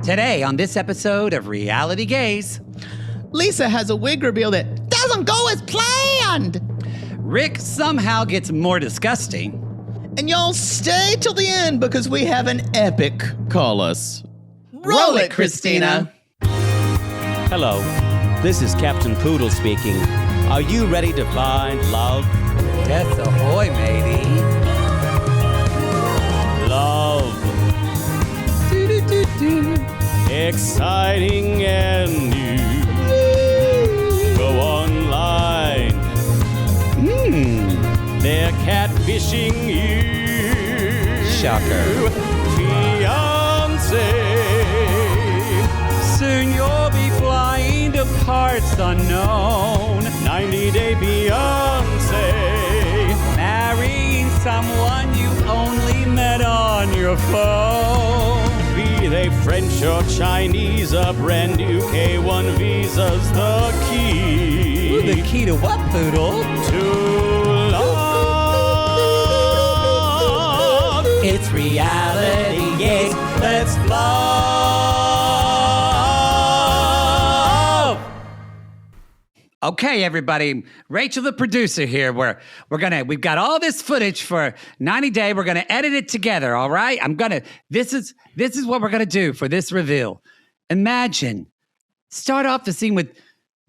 Today on this episode of Reality Gays, Lisa has a wig reveal that doesn't go as planned. Rick somehow gets more disgusting. And y'all stay till the end because we have an epic call us. Roll it, Christina. Hello, this is Captain Poodle speaking. Are you ready to find love? Yes, ahoy, matey. Love. Exciting and new. Go online. They're catfishing you. Shocker. Fiance. Soon you'll be flying to parts unknown. 90-day Fiance. Marrying someone you only met on your phone. Be they French or Chinese, a brand new K1 visa's the key. Ooh, the key to what, Poodle? To love. It's Reality Gays. Let's love. Okay, everybody. Rachel, the producer here. We've got all this footage for 90 Day. We're gonna edit it together. All right. This is what we're gonna do for this reveal. Imagine, start off the scene with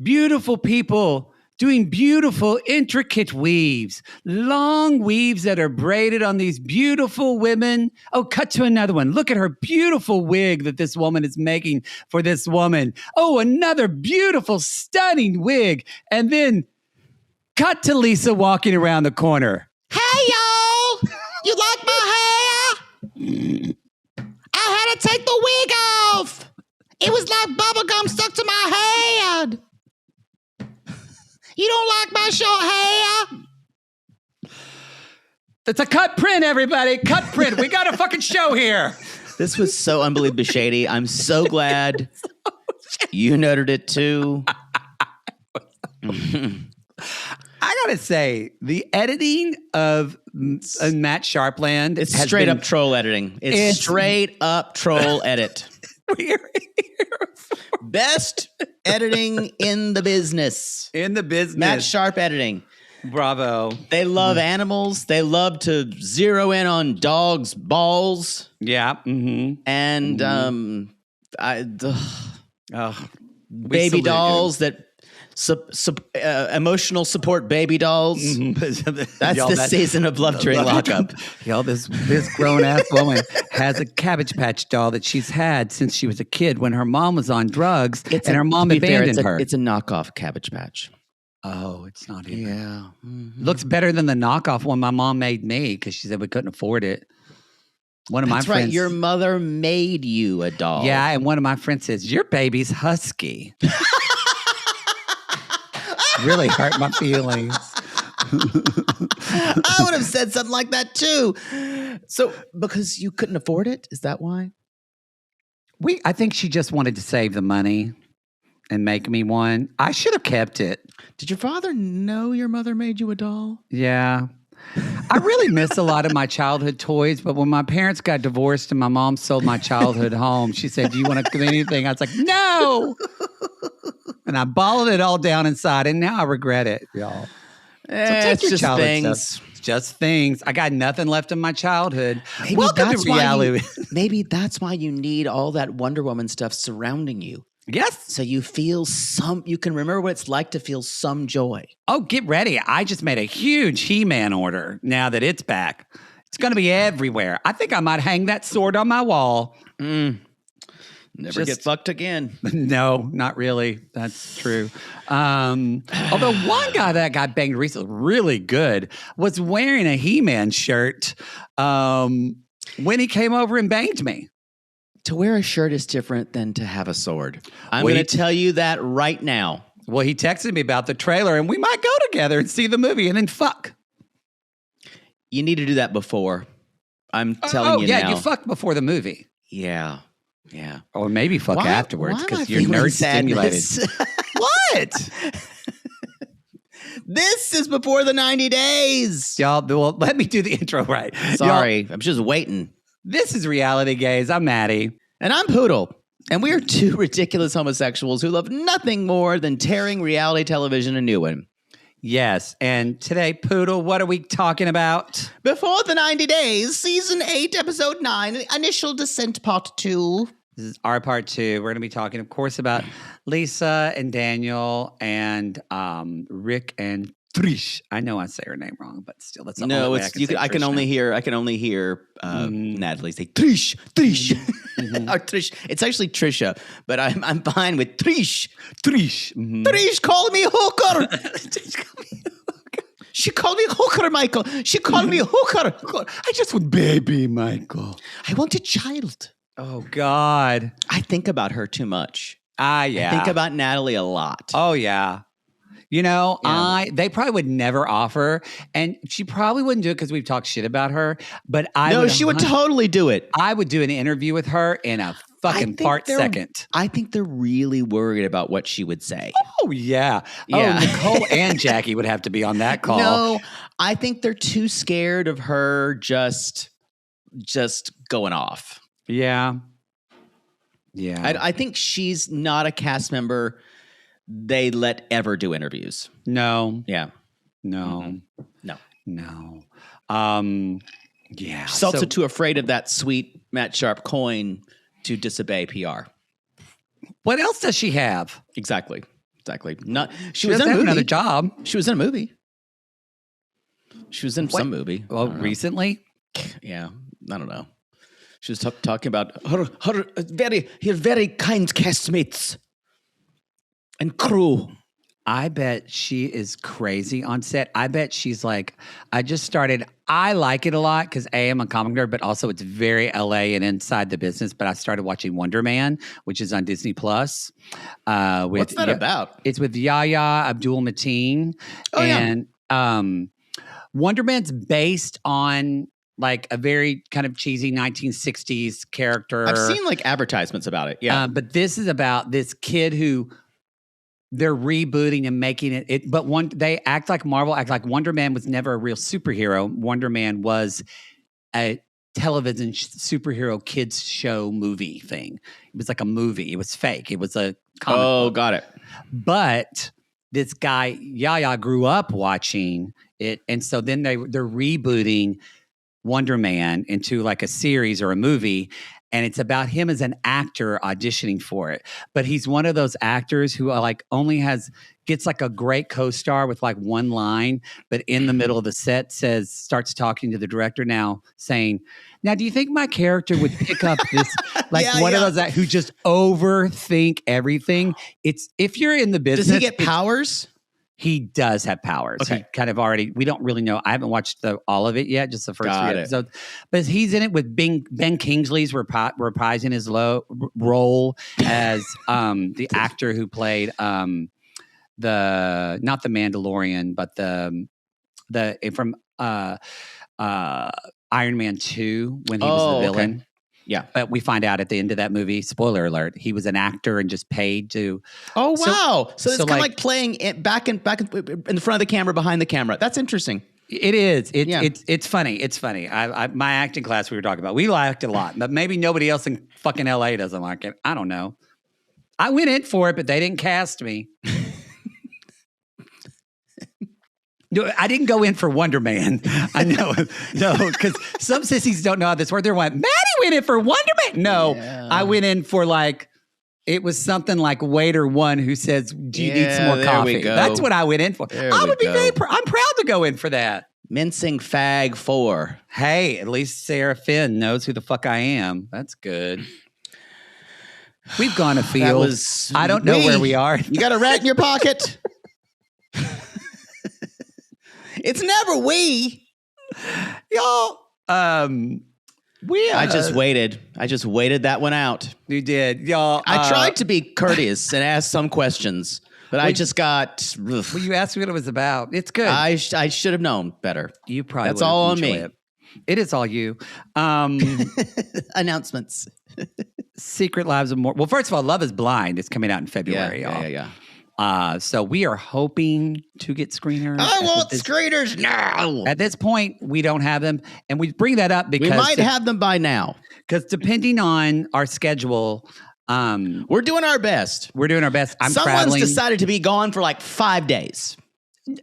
beautiful people doing beautiful, intricate weaves, long weaves that are braided on these beautiful women. Oh, cut to another one. Look at her beautiful wig that this woman is making for this woman. Oh, another beautiful, stunning wig. And then cut to Lisa walking around the corner. Hey, y'all. You like my hair? I had to take the wig off. It was like bubblegum stuck to my head. You don't like my short hair? It's a cut print, everybody. Cut print. We got a fucking show here. This was so unbelievably shady. I'm so glad you noted it too. I gotta say, the editing of Matt Sharpland, It's straight up troll editing. It's straight up troll edit. We're here Best editing in the business. in the business. Matt Sharp editing. Bravo. They love animals. They love to zero in on dogs' balls. Yeah. Mm-hmm. And We baby salute dolls that emotional support baby dolls. you. That's Y'all, the season of love during lockup. Y'all, this grown-ass woman has a Cabbage Patch doll that she's had since she was a kid when her mom was on drugs and her mom abandoned her. It's a knockoff Cabbage Patch. Oh, it's not even. Yeah. Mm-hmm. Looks better than the knockoff one my mom made me because she said we couldn't afford it. One of That's my right. friends. Your mother made you a doll. Yeah, and one of my friends says, your baby's husky. Really hurt my feelings. I would have said something like that too. So, because you couldn't afford it? Is that why? I think she just wanted to save the money and make me one. I should have kept it. Did your father know your mother made you a doll? Yeah. I really miss a lot of my childhood toys, but when my parents got divorced and my mom sold my childhood home, she said, do you want to do anything? I was like, no. And I balled it all down inside, and now I regret it, y'all. It's just things. Stuff. It's just things. I got nothing left in my childhood. Maybe Welcome that's to reality. Maybe that's why you need all that Wonder Woman stuff surrounding you. Yes. So you you can remember what it's like to feel some joy. Oh, get ready. I just made a huge He-Man order now that it's back. It's going to be everywhere. I think I might hang that sword on my wall. Never get fucked again. No, not really. That's true. Although one guy that got banged recently, really good, was wearing a He-Man shirt when he came over and banged me. To wear a shirt is different than to have a sword. I'm going to tell you that right now. Well, he texted me about the trailer, and we might go together and see the movie and then fuck. You need to do that before. I'm telling you now. You fuck before the movie. Yeah. Yeah. Or maybe fuck afterwards because you're feeling nerd stimulated. What? This is before the 90 days. Y'all, well, let me do the intro right. Sorry, I'm just waiting. This is Reality Gays. I'm Mattie. And I'm Poodle. And we are two ridiculous homosexuals who love nothing more than tearing reality television a new one. Yes. And today, Poodle, what are we talking about? Before the 90 Days, Season 8, Episode 9, Initial Descent Part 2. This is our part 2. We're going to be talking, of course, about Lisa and Daniel and Rick and Trish. I know I say her name wrong, but still, that's the only way I can only hear Natalie say Trish. Or Trish. It's actually Trisha, but I'm fine with Trish. Mm-hmm. Trish, call me hooker. She called me hooker, Michael. She called me hooker. I just want baby, Michael. I want a child. Oh, God. I think about her too much. Yeah. I think about Natalie a lot. Oh, yeah. You know, they probably would never offer, and she probably wouldn't do it because we've talked shit about her. But she would totally do it. I would do an interview with her in a fucking second. I think they're really worried about what she would say. Oh yeah. Yeah. Oh, Nicole and Jackie would have to be on that call. No, I think they're too scared of her just going off. Yeah. Yeah. I think she's not a cast member they let ever do interviews. No. Yeah. No. Mm-hmm. No. Yeah. She's also too afraid of that sweet Matt Sharp coin to disobey PR. What else does she have? Exactly. Not. She was in a movie. Another job. She was in a movie. She was in some movie. Well, recently? Yeah. I don't know. She was talking about her very kind castmates and crew. I bet she is crazy on set. I bet she's like, I like it a lot because I'm a comic nerd, but also it's very LA and inside the business. But I started watching Wonder Man, which is on Disney Plus. What's that about? It's with Yahya Abdul-Mateen. Oh, and Wonder Man's based on like a very kind of cheesy 1960s character. I've seen like advertisements about it. Yeah. But this is about this kid who they're rebooting and making it. But they act like Marvel, act like Wonder Man was never a real superhero. Wonder Man was a television superhero kids show movie thing. It was like a movie. It was fake. It was a comic book. Got it. But this guy, Yahya, grew up watching it. And so then they're rebooting Wonder Man into like a series or a movie. And it's about him as an actor auditioning for it. But he's one of those actors who like gets like a great co-star with like one line, but in the middle of the set starts talking to the director saying, now, do you think my character would pick up this? Like one of those who just overthink everything. It's if you're in the business. Does he get powers? He does have powers. Okay. He kind of we don't really know. I haven't watched all of it yet, just the first 3 episodes. But he's in it with Ben Kingsley's reprising his role as the actor who played not the Mandalorian, but from Iron Man 2 when he was the villain. Okay. Yeah. But we find out at the end of that movie, spoiler alert, he was an actor and just paid to. Oh, wow. So it's kind of like playing it back in front of the camera, behind the camera. That's interesting. It is. It's funny. It's funny. My acting class we were talking about, we liked it a lot, but maybe nobody else in fucking LA doesn't like it. I don't know. I went in for it, but they didn't cast me. No, I didn't go in for Wonder Man. I know. No, because some sissies don't know how this works. They're like, Mattie went in for Wonder Man. No, I went in for it was something like waiter one who says, do you need some more coffee? That's what I went in for. I'm proud to go in for that. Mincing Fag 4. Hey, at least Sarah Finn knows who the fuck I am. That's good. We've gone afield. I don't know where we are. You got a rat in your pocket. It's never we. Y'all, I just waited that one out. You did. Y'all. I tried to be courteous and ask some questions, but I just got... Well, you asked me what it was about. It's good. I should have known better. You probably That's all on me. It is all you. Announcements. Secret Lives of More. Well, first of all, Love is Blind is coming out in February, y'all. Yeah. So we are hoping to get screeners. I want screeners now. At this point, we don't have them. And we bring that up because... We might have them by now. Because depending on our schedule, We're doing our best. We're doing our best. I'm Someone's traveling. decided to be gone for like 5 days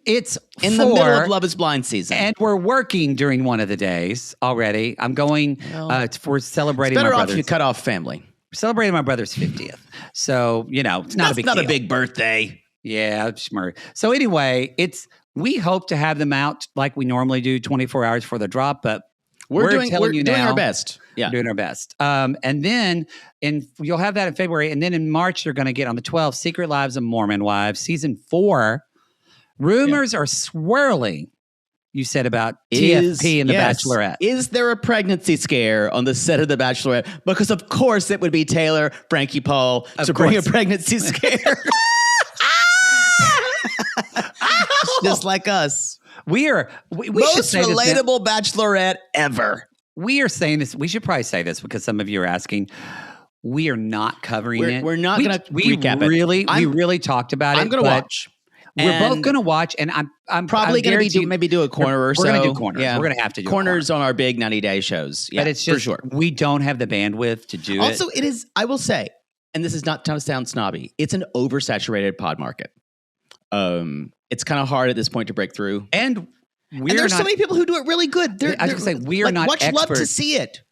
It's in the middle of Love is Blind season. and we're working during one of the days already. I'm going. We're celebrating. Better my off brother's, if you cut off family. celebrating my brother's 50th. So it's not a big That's not deal. a big birthday. Yeah, schmur. So anyway, we hope to have them out like we normally do, 24 hours for the drop, but we're doing our best. Yeah. We're doing our best. And then you'll have that in February. And then in March, you're going to get on the 12th, Secret Lives of Mormon Wives, season 4. Rumors are swirling. You said about TFP and The Bachelorette. Is there a pregnancy scare on the set of The Bachelorette? Because of course it would be Taylor, Frankie Paul bring a pregnancy scare. Just like us. We Most should say this now. relatable Bachelorette ever. We are saying this. We should probably say this because some of you are asking. We are not covering it. We're not going to recap it. We really talked about it. I'm going to watch. We're both going to watch, and I'm probably going to maybe do a corner or so. We're going to do corners. Yeah. We're going to have to do corners on our big 90-day shows. Yeah, but it's just for sure. We don't have the bandwidth to do it. Also, it is. I will say, and this is not to sound snobby. It's an oversaturated pod market. It's kind of hard at this point to break through. And there's so many people who do it really good. I was going to say, we are not watch experts. Love to See It.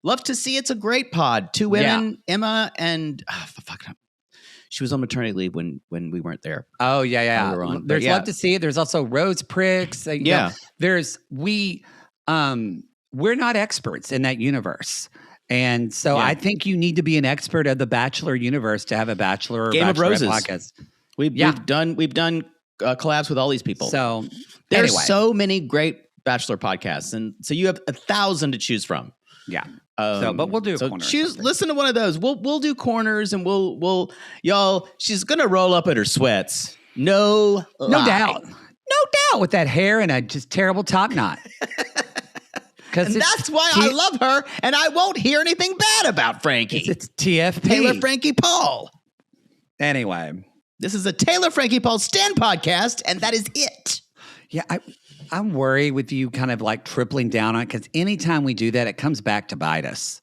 Love to See It's a great pod. 2 women, Emma and she was on maternity leave when we weren't there. Oh yeah. There's Love to See It. There's also Rose Pricks. We're not experts in that universe. And so I think you need to be an expert of the Bachelor universe to have a Bachelor or Game of Roses podcast. We've done collabs with all these people. So there's so many great Bachelor podcasts, and so you have 1,000 to choose from. Yeah. But we'll do a corner. Listen to one of those. We'll do corners, and we'll y'all. She's gonna roll up in her sweats. No doubt with that hair and a just terrible top knot. And that's why I love her, and I won't hear anything bad about Frankie. It's TFP. Taylor Frankie Paul. Anyway. This is a Taylor Frankie Paul Stan podcast, and that is it. Yeah, I'm worried with you kind of like tripling down on it because anytime we do that, it comes back to bite us.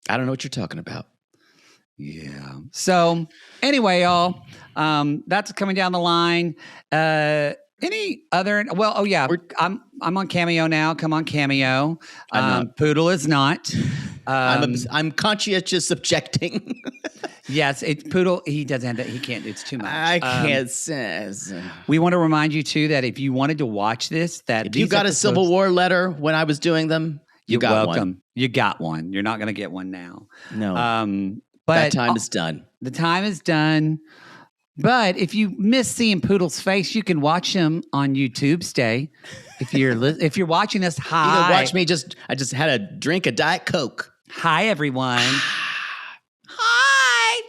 I don't know what you're talking about. Yeah. So anyway, y'all, that's coming down the line. Any other? Well, oh yeah, I'm on Cameo now. Come on, Cameo. Poodle is not. I'm conscientious objecting. Yes, it's Poodle. He doesn't have that. He can't. It's too much. I can't. We want to remind you too that if you wanted to watch this, that if you got a Civil War letter when I was doing them, you got welcome. one. You got one. You're not going to get one now. No. But that time is done. The time is done. But if you miss seeing Poodle's face, you can watch him on YouTube. Stay. If you're watching us, hi. You can watch me. I just had a drink of Diet Coke. Hi, everyone. Hi.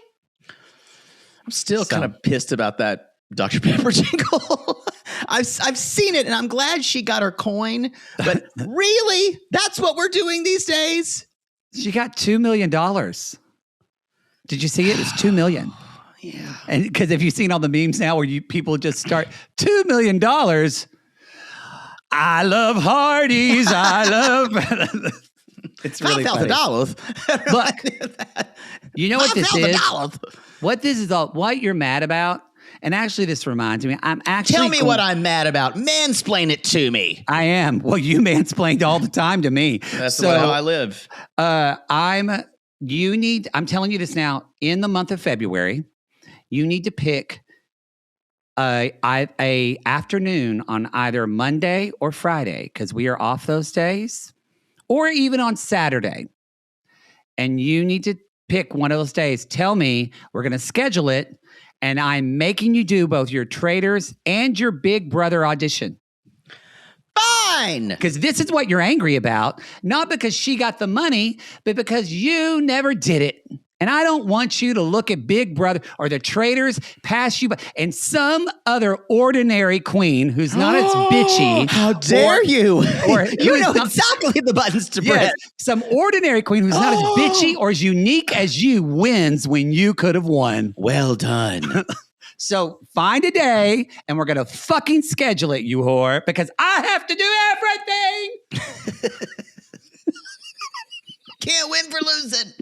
I'm still kind of pissed about that Dr. Pepper jingle. I've seen it, and I'm glad she got her coin. But really, that's what we're doing these days. She got $2 million. Did you see it? It's $2 million. Yeah. And because if you've seen all the memes now where people just start $2 million. I love Hardee's. I love. It's really funny. Look, you know what this is? What this is all, what you're mad about, and actually this reminds me, I'm actually... Tell me what I'm mad about. Mansplain it to me. I am. Well, you mansplained all the time to me. That's how I live. I'm telling you this now, in the month of February, you need to pick a afternoon on either Monday or Friday, because we are off those days, or even on Saturday. And you need to pick one of those days. Tell me, we're going to schedule it, and I'm making you do both your Traders and your Big Brother audition. Fine. Because this is what you're angry about, not because she got the money, but because you never did it. And I don't want you to look at Big Brother or the Traders pass you by and some other ordinary queen who's not as bitchy. How dare you? Or you know exactly the buttons to press. Yes, some ordinary queen who's not as bitchy or as unique as you wins when you could have won. Well done. So find a day and we're going to fucking schedule it, you whore, because I have to do everything. Can't win for losing.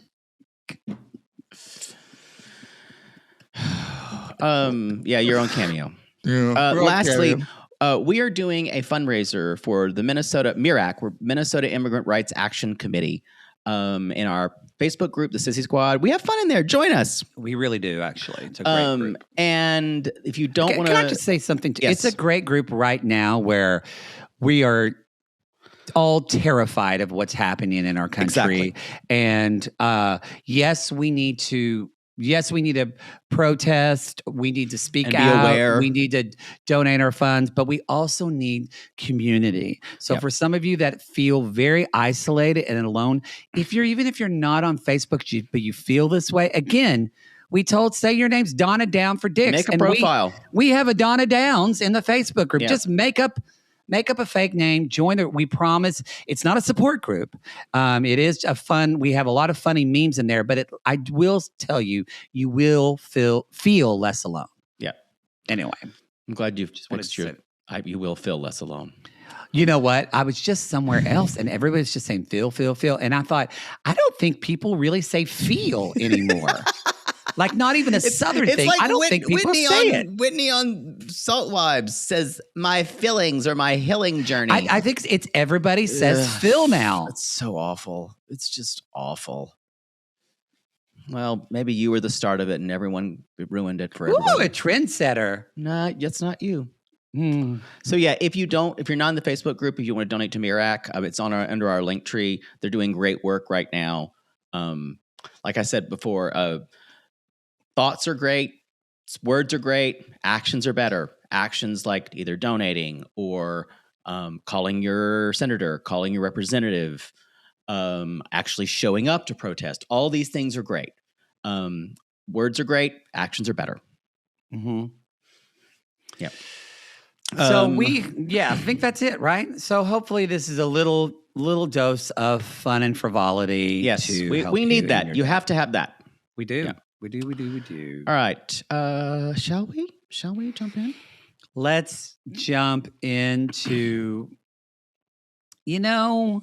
Yeah, you're on Cameo. Yeah. Lastly, we are doing a fundraiser for the Minnesota Immigrant Rights Action Committee in our Facebook group, the Sissy Squad. We have fun in there. Join us. We really do, actually. It's a great group. And if you don't want to... Can I just say something? Yes. It's a great group right now where we are all terrified of what's happening in our country. Exactly. And yes, we need to protest. We need to speak And be out. aware. We need to donate our funds, but we also need community. So Yep. for some of you that feel very isolated and alone, if you're not on Facebook, but you feel this way, again, say your name's Donna Down for Dicks. Make a and profile. We have a Donna Downs in the Facebook group. Yeah. Just make up a fake name, join it. We promise it's not a support group. It is a fun. We have a lot of funny memes in there, but I will tell you, you will feel less alone. Yeah. Anyway, I'm glad you've just wanted to say you will feel less alone. you know what? I was just somewhere else, and everybody's just saying feel, and I thought I don't think people really say feel anymore. Like not even a Southern thing. Like I don't think people say it. Whitney on Salt Wives says my fillings or my hilling journey. I think it's everybody says Phil now. It's so awful. It's just awful. Well, maybe you were the start of it and everyone ruined it for everyone. Ooh, a trendsetter. No, that's not you. Hmm. So yeah, if you're not in the Facebook group, if you want to donate to Mirac, it's on under our link tree. They're doing great work right now. Like I said before, thoughts are great, words are great, actions are better. Actions like either donating or calling your senator, calling your representative, actually showing up to protest. All these things are great. Words are great, actions are better. Mm-hmm. Yeah. So I think that's it, right? So hopefully this is a little dose of fun and frivolity. Yes, to help we need in that. your You day. have to have that. We do. Yeah. We do. All right. Shall we jump in? Let's jump into, This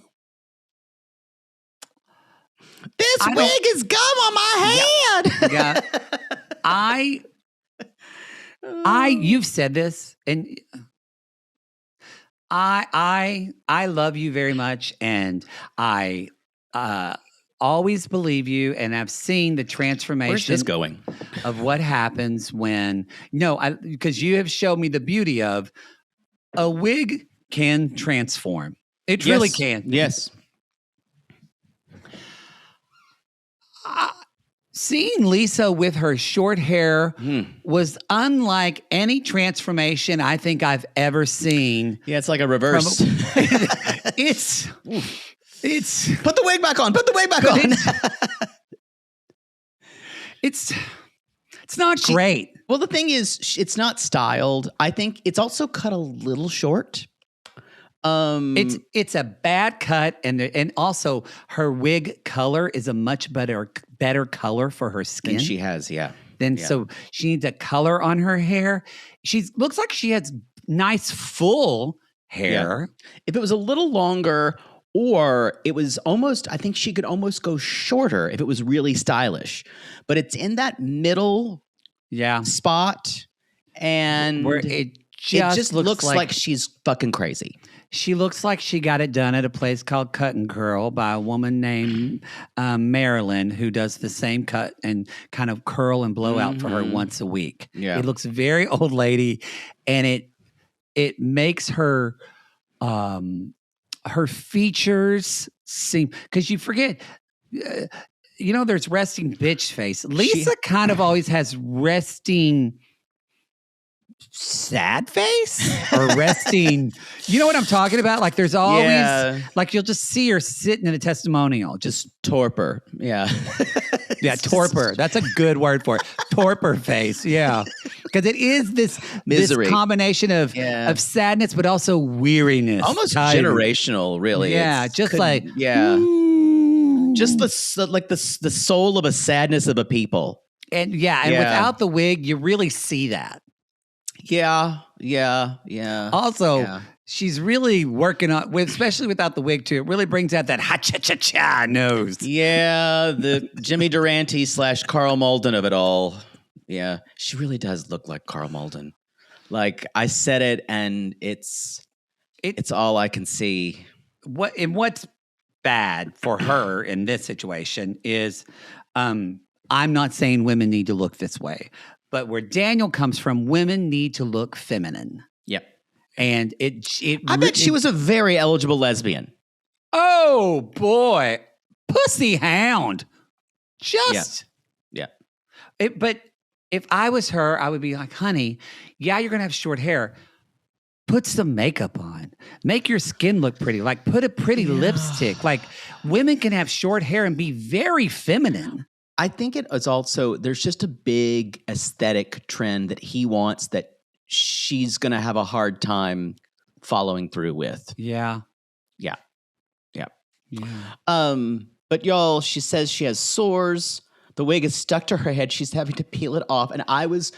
wig is gum on my head. Yeah. You've said this, and I love you very much, and I always believe you, and I've seen the transformation. Where's this going? Of what happens when because you have showed me the beauty of a wig can transform. It really can. Yes. Seeing Lisa with her short hair was unlike any transformation I think I've ever seen. Yeah, it's like a reverse. It's Put the wig back on. Put the wig back on. It's not great. Well, the thing is, it's not styled. I think it's also cut a little short. It's a bad cut, and also her wig color is a much better color for her skin. Than she has, yeah. So she needs a color on her hair. Looks like she has nice full hair. Yeah. If it was a little longer, or it was I think she could almost go shorter if it was really stylish. But it's in that middle spot, and where it just looks like she's fucking crazy. She looks like she got it done at a place called Cut and Curl by a woman named Marilyn, who does the same cut and kind of curl and blow out for her once a week. Yeah. It looks very old lady, and it makes her features seem, because you forget, there's resting bitch face. Lisa kind of always has resting sad face or resting. You know what I'm talking about? Like there's always like you'll just see her sitting in a testimonial, just torpor. Yeah. Yeah, torpor. That's a good word for it. Torpor face. Yeah. Because it is this misery. This combination of sadness, but also weariness. Almost generational, really. Yeah. Just the soul of a sadness of a people. And without the wig, you really see that. Yeah. Also, she's really working on, especially without the wig too. It really brings out that ha-cha-cha-cha nose. Yeah, the Jimmy Durante / Carl Malden of it all. Yeah. She really does look like Carl Malden. Like I said it, and it's all I can see. What's bad for her in this situation is, I'm not saying women need to look this way, but where Daniel comes from, women need to look feminine. Yep. And I bet she was a very eligible lesbian. Oh boy, pussy hound. Just yeah. But if I was her, I would be like, honey, yeah, you're gonna have short hair. Put some makeup on. Make your skin look pretty. Like put a pretty lipstick. Like women can have short hair and be very feminine. I think it's also, there's just a big aesthetic trend that he wants that she's going to have a hard time following through with. Yeah. Yeah. Yeah. But y'all, she says she has sores. The wig is stuck to her head. She's having to peel it off. And I was,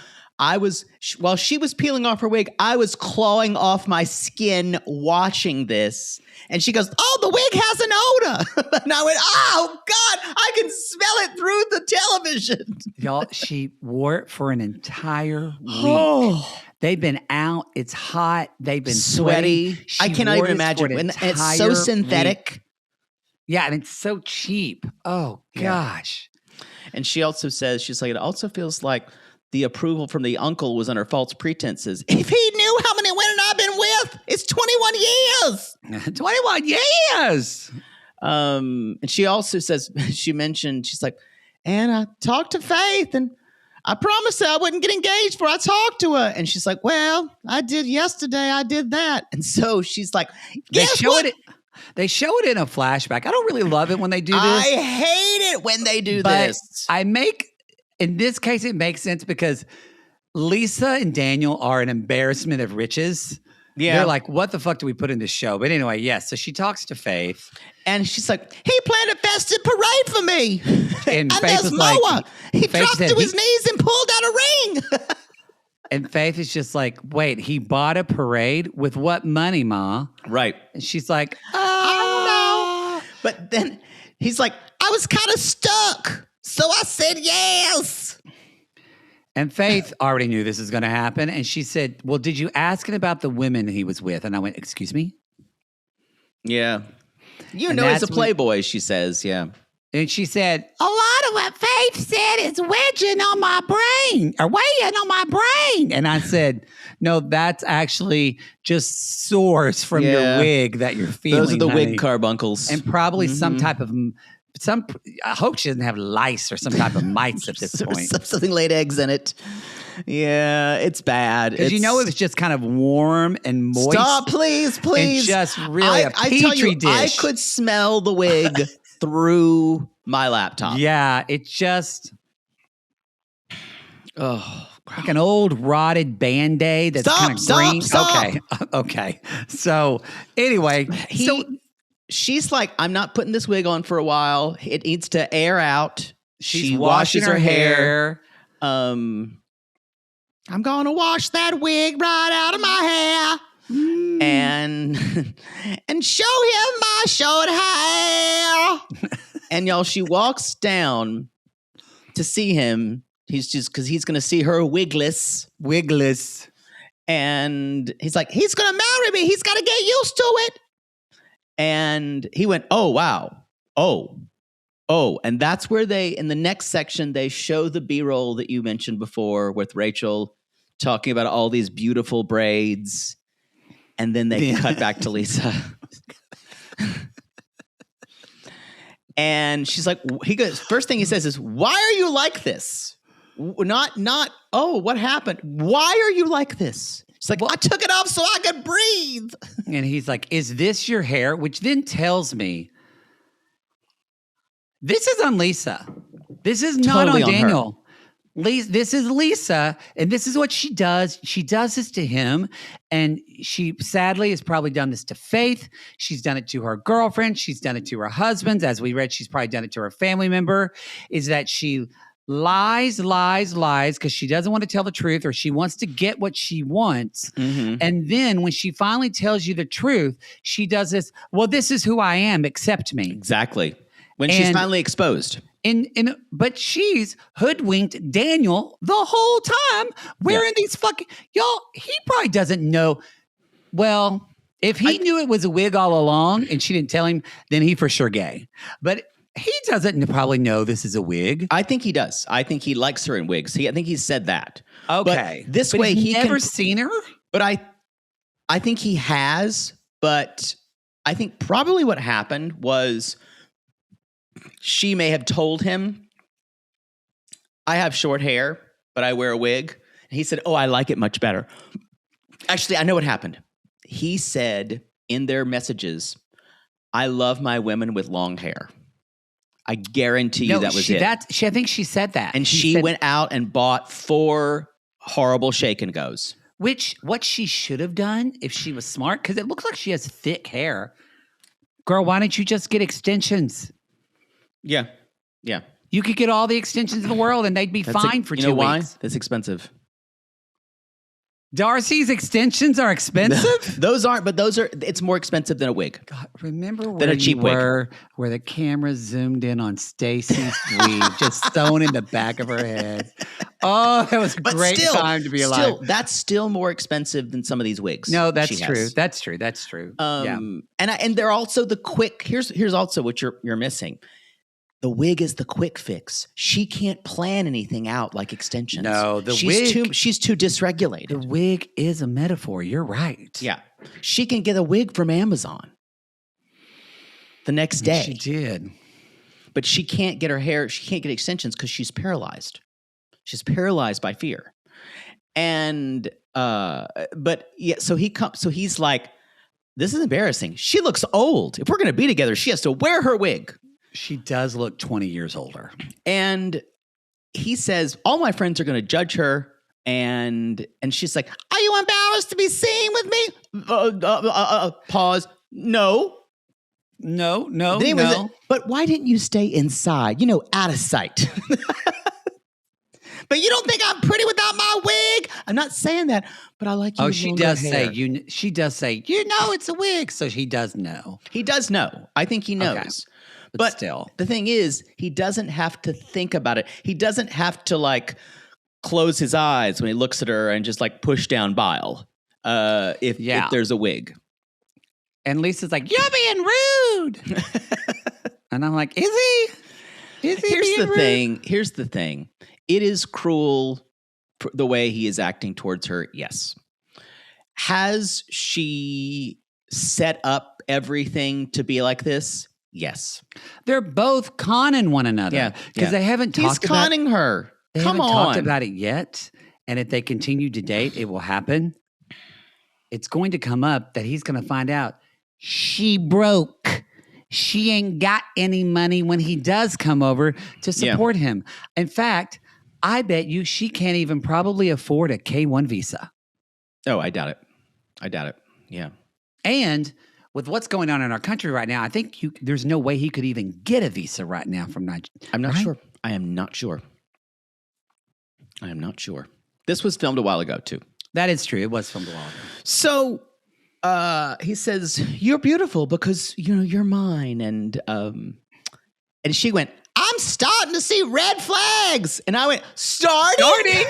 while she was peeling off her wig, I was clawing off my skin watching this. And she goes, oh, the wig has an odor. And I went, oh, God, I can smell it through the television. Y'all, she wore it for an entire week. Oh. They've been out. It's hot. They've been sweaty. She I cannot wore even this for imagine. an And it's so entire synthetic. week. Yeah, and it's so cheap. Oh, gosh. And she also says, she's like, it also feels like the approval from the uncle was under false pretenses. If he knew how many women I've been with, it's 21 years. 21 years. And she also says, she mentioned, she's like, and I talked to Faith and I promised her I wouldn't get engaged before I talked to her. And she's like, well, I did yesterday. I did that. And so she's like, guess what? They show it in a flashback. I don't really love it when they do this. I hate it when they do this. In this case, it makes sense because Lisa and Daniel are an embarrassment of riches. Yeah. They're like, what the fuck do we put in this show? But anyway, yes. So she talks to Faith. And she's like, he planned a festive parade for me. And Faith there's was Moa. like, he Faith dropped said to his knees and pulled out a ring. And Faith is just like, wait, he bought a parade with what money, Ma? Right. And she's like, I don't know. But then he's like, I was kind of stuck. So I said yes. And Faith already knew this was going to happen. And she said, well, did you ask him about the women he was with? And I went, excuse me? Yeah. You And know he's a that's playboy, she says. Yeah. And she said, a lot of what Faith said is weighing on my brain. And I said, no, that's actually just sores from your wig that you're feeling. Those are the honey. wig carbuncles. And probably some type of, I hope she doesn't have lice or some type of mites at this point. Something laid eggs in it. Yeah, it's bad. Because it was just kind of warm and moist. Stop, please. And just really a petri dish. I could smell the wig through my laptop. Yeah, it just... Oh, like an old rotted Band-Aid that's kind of green. Stop. Okay. So anyway, she's like, I'm not putting this wig on for a while. It needs to air out. She washes her hair. I'm going to wash that wig right out of my hair. And show him my short hair. And y'all, she walks down to see him. He's just, because he's going to see her wigless. And he's like, he's going to marry me. He's got to get used to it. And he went, oh, wow. Oh. And that's where in the next section, they show the B-roll that you mentioned before with Rachel talking about all these beautiful braids. And then they cut back to Lisa. And she's like, first thing he says is, why are you like this? Not, oh, what happened? Why are you like this? She's like, I took it off so I could breathe. And he's like, is this your hair? Which then tells me, this is on Lisa. This is not Totally on on Daniel. This is Lisa, and this is what she does. She does this to him, and she sadly has probably done this to Faith. She's done it to her girlfriend. She's done it to her husband. As we read, she's probably done it to her family member, is that she lies because she doesn't want to tell the truth or she wants to get what she wants. Mm-hmm. And then when she finally tells you the truth, she does this, well, this is who I am, accept me. Exactly. When she's finally exposed. But she's hoodwinked Daniel the whole time wearing these fucking y'all. He probably doesn't know. Well, if he knew it was a wig all along and she didn't tell him, then he for sure gay. But he doesn't probably know this is a wig. I think he does. I think he likes her in wigs. I think he said that. Okay, but this way he never seen her. But I think he has. But I think probably what happened was she may have told him, "I have short hair, but I wear a wig." And he said, "Oh, I like it much better." Actually, I know what happened. He said in their messages, "I love my women with long hair." I guarantee you that was it. I think she said that. And she went out and bought 4 horrible shake and goes. Which, what she should have done if she was smart, because it looks like she has thick hair. Girl, why don't you just get extensions? Yeah. Yeah. You could get all the extensions in the world and they'd be fine for 2 weeks. You know why? That's expensive. Darcy's extensions are expensive? Those aren't, but it's more expensive than a wig. God, remember Than where a cheap you were, where the camera zoomed in on Stacy's weave, just sewn in the back of her head. Oh, that was a great time to be alive. Still, that's still more expensive than some of these wigs. No, that's true. That's true. That's true. And they're also the quick. Here's also what you're missing. The wig is the quick fix. She can't plan anything out like extensions. No, she's too dysregulated. The wig is a metaphor. You're right. Yeah. She can get a wig from Amazon the next day. She did. But she can't get her hair, she can't get extensions because she's paralyzed. She's paralyzed by fear. And so he's like, "This is embarrassing. She looks old. If we're gonna be together, she has to wear her wig." She does look 20 years older. And he says, "All my friends are going to judge her." And she's like, "Are you embarrassed to be seen with me?" Pause. No. But why didn't you stay inside? Out of sight. But you don't think I'm pretty without my wig? I'm not saying that, but I like you. Oh, she does say, it's a wig. So he does know. He does know. I think he knows. Okay. But still, the thing is, he doesn't have to think about it. He doesn't have to close his eyes when he looks at her and just push down bile. If there's a wig. And Lisa's like, "You're being rude." And I'm like, "Is he? Is he Here's the rude? thing. Here's the thing. It is cruel the way he is acting towards her. Yes. Has she set up everything to be like this? Yes. They're both conning one another. Because they haven't talked about He's conning her. They Come haven't on. talked about it yet. And if they continue to date, it will happen. It's going to come up that he's going to find out she broke. She ain't got any money when he does come over to support him. In fact, I bet you she can't even probably afford a K-1 visa. Oh, I doubt it. Yeah. And with what's going on in our country right now, I think there's no way he could even get a visa right now from Nigeria. I'm not sure. I am not sure. This was filmed a while ago, too. That is true. It was filmed a while ago. So he says, "You're beautiful because, you're mine." And she went, "I'm starting to see red flags." And I went, Starting?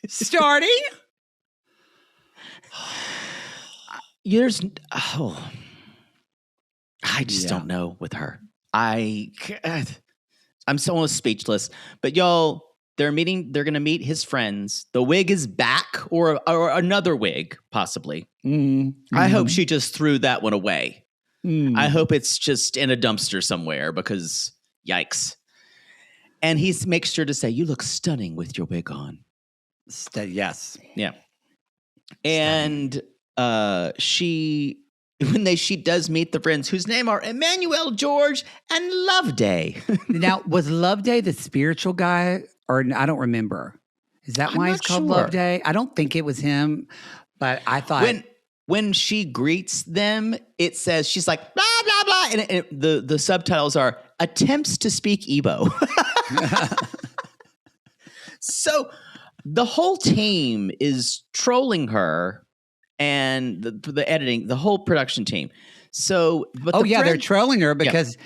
Starting? I just don't know with her. I'm so almost speechless. But y'all, they're going to meet his friends. The wig is back, or another wig, possibly. Mm-hmm. I hope she just threw that one away. I hope it's just in a dumpster somewhere because yikes. And he makes sure to say, "You look stunning with your wig on." Yes. Yeah. And she does meet the friends whose name are Emmanuel, George, and Loveday. Now, was Loveday the spiritual guy? Or I don't remember. Is that why he's called Loveday? I don't think it was him, but I thought when she greets them, it says she's like blah blah blah, and the subtitles are attempts to speak Igbo. So the whole team is trolling her, and the editing, the whole production team. So, they're trolling her because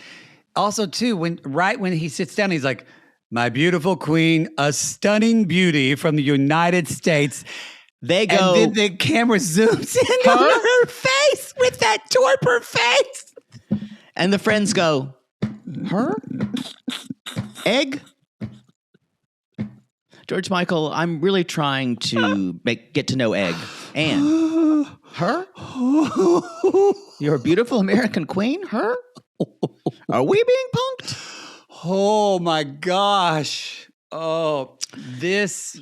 Also, too, when he sits down, he's like, "My beautiful queen, a stunning beauty from the United States." They go, and then the camera zooms in on her face with that torpor face. and the friends go, her? Egg? George Michael, I'm really trying to get to know Egg. And her? You're a beautiful American queen? Her? Are we being punked? Oh my gosh. Oh, this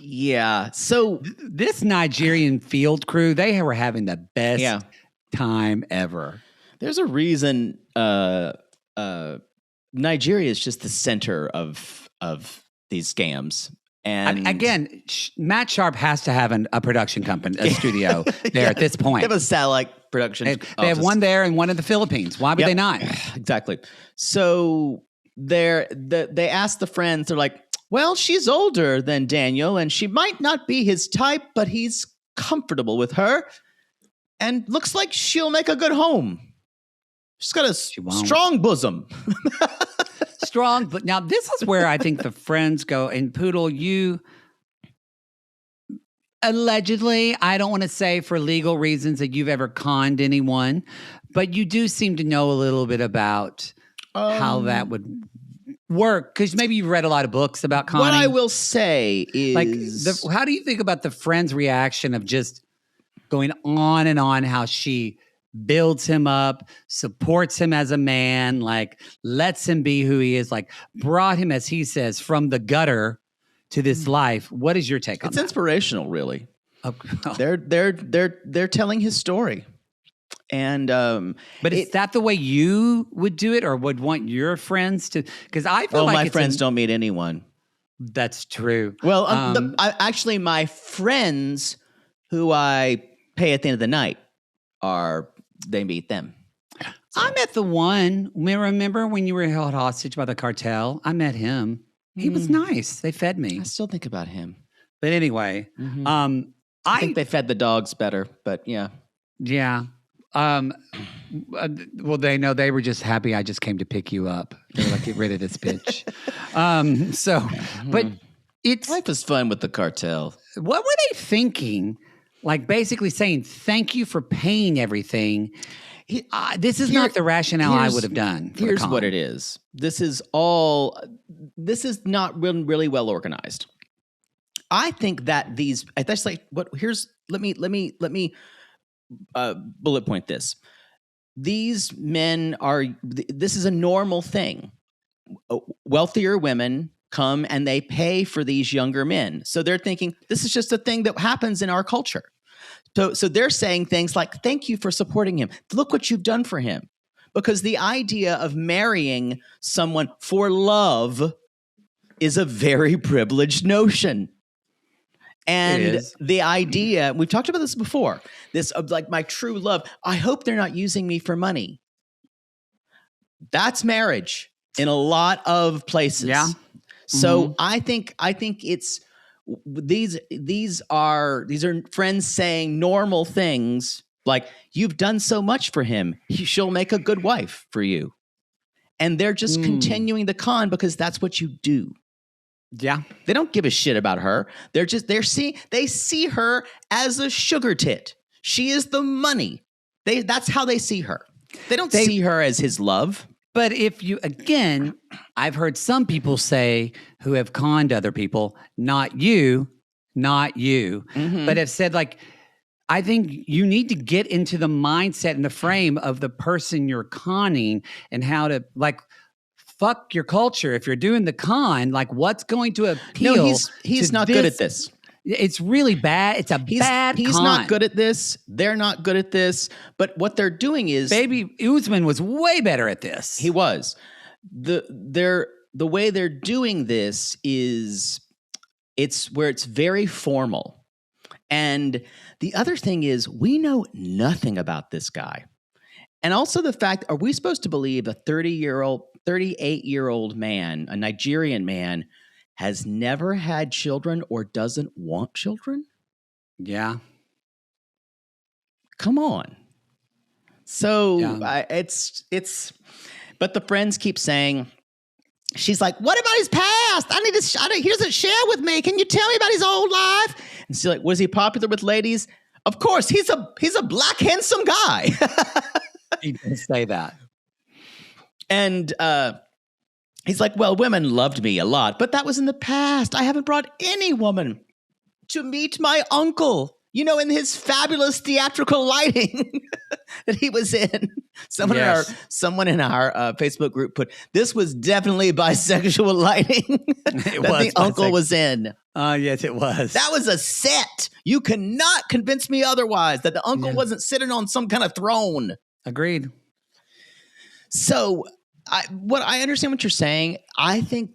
So this Nigerian field crew, they were having the best time ever. there's a reason Nigeria is just the center of these scams. And again, Matt Sharp has to have a production company, a studio there at this point. They have a satellite production. They have one there and one in the Philippines. Why would they not? Exactly. So they asked the friends, they're like, well, she's older than Daniel and she might not be his type, but he's comfortable with her and looks like she'll make a good home. She's got a strong bosom. Strong, but now this is where I think the friends go. And Poodle, you allegedly, I don't want to say for legal reasons that you've ever conned anyone, but you do seem to know a little bit about how that would work, because maybe you've read a lot of books about conning. What I will say is, like, how do you think about the friend's reaction of just going on and on how she builds him up, supports him as a man, like lets him be who he is, like brought him, as he says, from the gutter to this life? What is your take on that? It's inspirational, really. Oh. They're telling his story. And but is that the way you would do it, or would want your friends to? Because I feel like my friends don't meet anyone. That's true. Well, actually, my friends who I pay at the end of the night they meet them. So. I met the one. Remember when you were held hostage by the cartel? I met him. He was nice. They fed me. I still think about him. But anyway, I think they fed the dogs better. But yeah. Well, they know they were just happy I just came to pick you up. They were like, get rid of this bitch. But life is fun with the cartel. What were they thinking? Like basically saying, thank you for paying everything. This is not the rationale I would have done. Here's what it is. This is not really well organized. I think that let me bullet point this. These men this is a normal thing. Wealthier women come and they pay for these younger men. So they're thinking, this is just a thing that happens in our culture. So they're saying things like, thank you for supporting him. Look what you've done for him. Because the idea of marrying someone for love is a very privileged notion. And the idea, we've talked about this before, this of like my true love, I hope they're not using me for money. That's marriage in a lot of places. Yeah. So I think it's these are friends saying normal things like, you've done so much for him, she'll make a good wife for you. And they're just continuing the con because that's what you do. Yeah. They don't give a shit about her. They see her as a sugar tit. She is the money. That's how they see her. They don't see her as his love. But if you, again, I've heard some people say who have conned other people, not you, but have said, like, I think you need to get into the mindset and the frame of the person you're conning and how to, like, fuck your culture. If you're doing the con, like, what's going to appeal? No, he's not good at this. It's really bad. It's a bad con. He's not good at this. They're not good at this. But what they're doing is... Baby Usman was way better at this. He was. The way they're doing this is it's where it's very formal. And the other thing is we know nothing about this guy. And also the fact, are we supposed to believe a 38-year-old man, a Nigerian man, has never had children or doesn't want children? Yeah. Come on. So it's But the friends keep saying, she's like, what about his past? He doesn't share with me. Can you tell me about his old life? And she's like, was he popular with ladies? Of course, he's a black, handsome guy. He didn't say that. And he's like, well, women loved me a lot, but that was in the past. I haven't brought any woman to meet my uncle, in his fabulous theatrical lighting that he was in. Someone in our Facebook group put, this was definitely bisexual lighting that the uncle was in. Yes, it was. That was a set. You cannot convince me otherwise that the uncle wasn't sitting on some kind of throne. Agreed. So I understand what you're saying. I think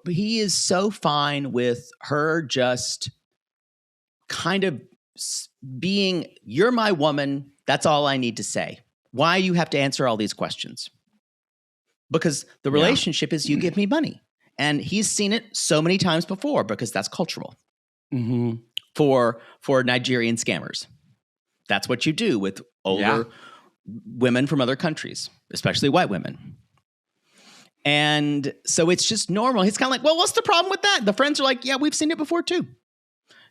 he is so fine with her just kind of being, you're my woman. That's all I need to say. Why you have to answer all these questions? Because the relationship is you give me money. And he's seen it so many times before because that's cultural for Nigerian scammers. That's what you do with older women from other countries, especially white women. And so it's just normal. He's kind of like, well, what's the problem with that? The friends are like, yeah, we've seen it before too.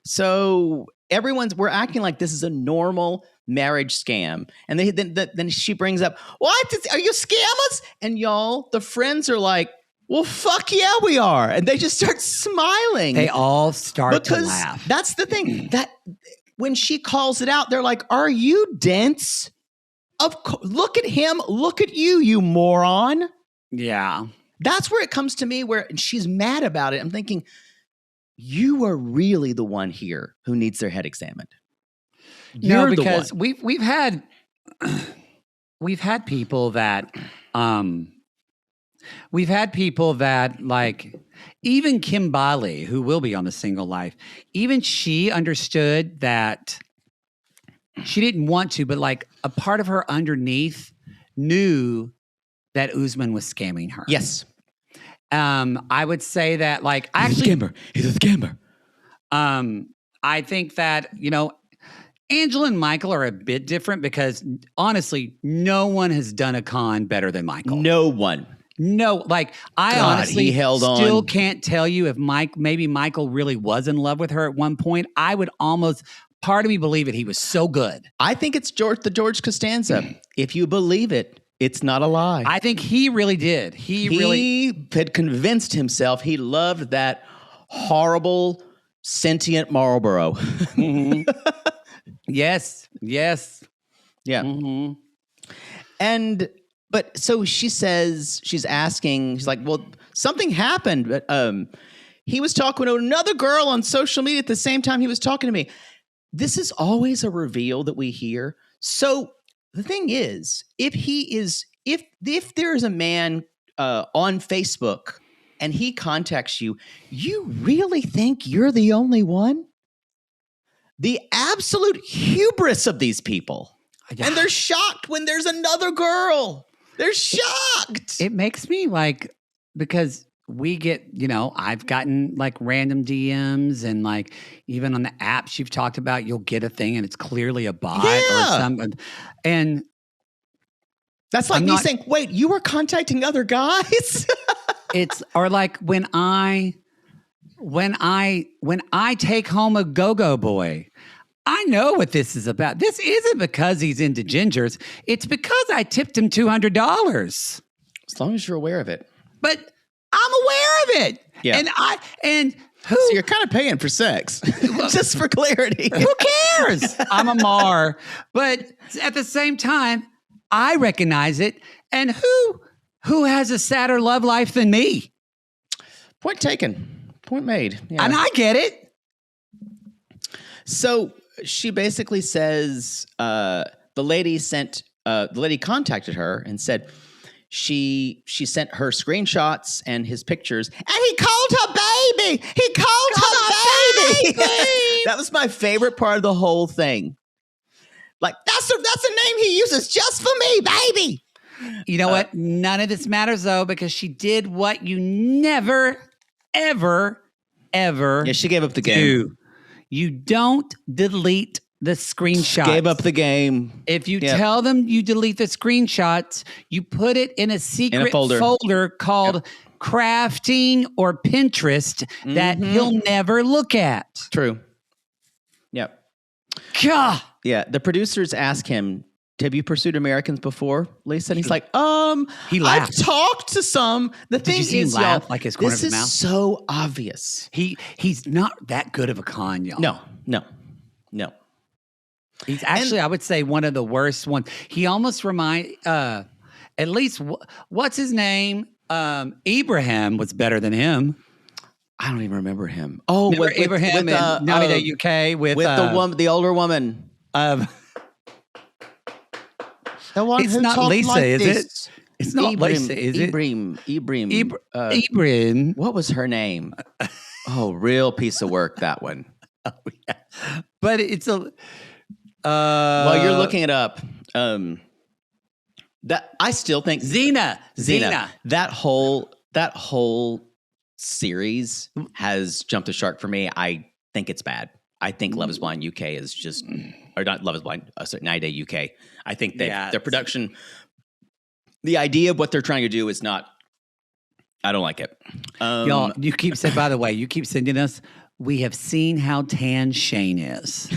So we're acting like this is a normal marriage scam. And then she brings up, what? Are you scammers? And y'all, the friends are like, well, fuck yeah, we are. And they just start smiling. They all start to laugh. That's the thing. That when she calls it out, they're like, are you dense? Look at him. Look at you, you moron. Yeah. That's where it comes to me where she's mad about it. I'm thinking, you are really the one here who needs their head examined. No, because we've had people that like even Kim Bali, who will be on The Single Life, even she understood that she didn't want to, but like a part of her underneath knew that Usman was scamming her. Yes. I would say that like He's a scammer. I think that, Angela and Michael are a bit different because honestly, no one has done a con better than Michael. No one. No, like I honestly still can't tell you if maybe Michael really was in love with her at one point. I would almost, part of me believe it. He was so good. I think it's the George Costanza. If you believe it, it's not a lie. I think he really did. He had convinced himself he loved that horrible, sentient Marlboro. Mm-hmm. Yes. Yeah. Mm-hmm. But so she says, she's like, well, something happened. But he was talking to another girl on social media at the same time he was talking to me. This is always a reveal that we hear. So the thing is, if there is a man on Facebook and he contacts you, you really think you're the only one? The absolute hubris of these people. And they're shocked when there's another girl. They're shocked. It makes me like, because we get, I've gotten like random DMs and like even on the apps you've talked about, you'll get a thing and it's clearly a bot or something. And that's like me saying, wait, you were contacting other guys? It's, or like when I take home a go-go boy, I know what this is about. This isn't because he's into gingers. It's because I tipped him $200. As long as you're aware of it. But I'm aware of it. Yeah. So you're kind of paying for sex, just for clarity. Who cares? I'm a Mar. But at the same time, I recognize it. And who has a sadder love life than me? Point taken. Point made. Yeah. And I get it. So she basically says the lady contacted her and said she sent her screenshots and his pictures, and he called her baby. He called her baby. That was my favorite part of the whole thing. Like that's a name he uses just for me, baby. You know what? None of this matters though, because she did what you never, ever, ever. Yeah, she gave up the game. You don't delete the screenshots. Gave up the game. If you tell them you delete the screenshots, you put it in a secret folder called crafting or Pinterest that he'll never look at. True. Yep. Gah! Yeah. The producers ask him, have you pursued Americans before, Lisa? And he's like, he laughed. I've talked to some. The thing you see him is, laugh y'all, like his corner this of his is mouth? so obvious. He's not that good of a con, y'all. No. He's actually, I would say, one of the worst ones. He almost at least, what's his name? Ibrahim was better than him. I don't even remember him. Oh, with Ibrahim in 90 Day UK with the older woman. The one it's who not talked Lisa, like is this. it? It's not Lisa, is it? Ibrahim. What was her name? Oh, real piece of work, that one. Oh, yeah. But it's a... While you're looking it up, that I still think Xena. That whole series has jumped the shark for me. I think it's bad. I think Love Is Blind UK is just, or not Love Is Blind, 9 Day UK. I think their production, the idea of what they're trying to do is not. I don't like it. Y'all, you keep saying. By the way, you keep sending us. We have seen how tan Shane is.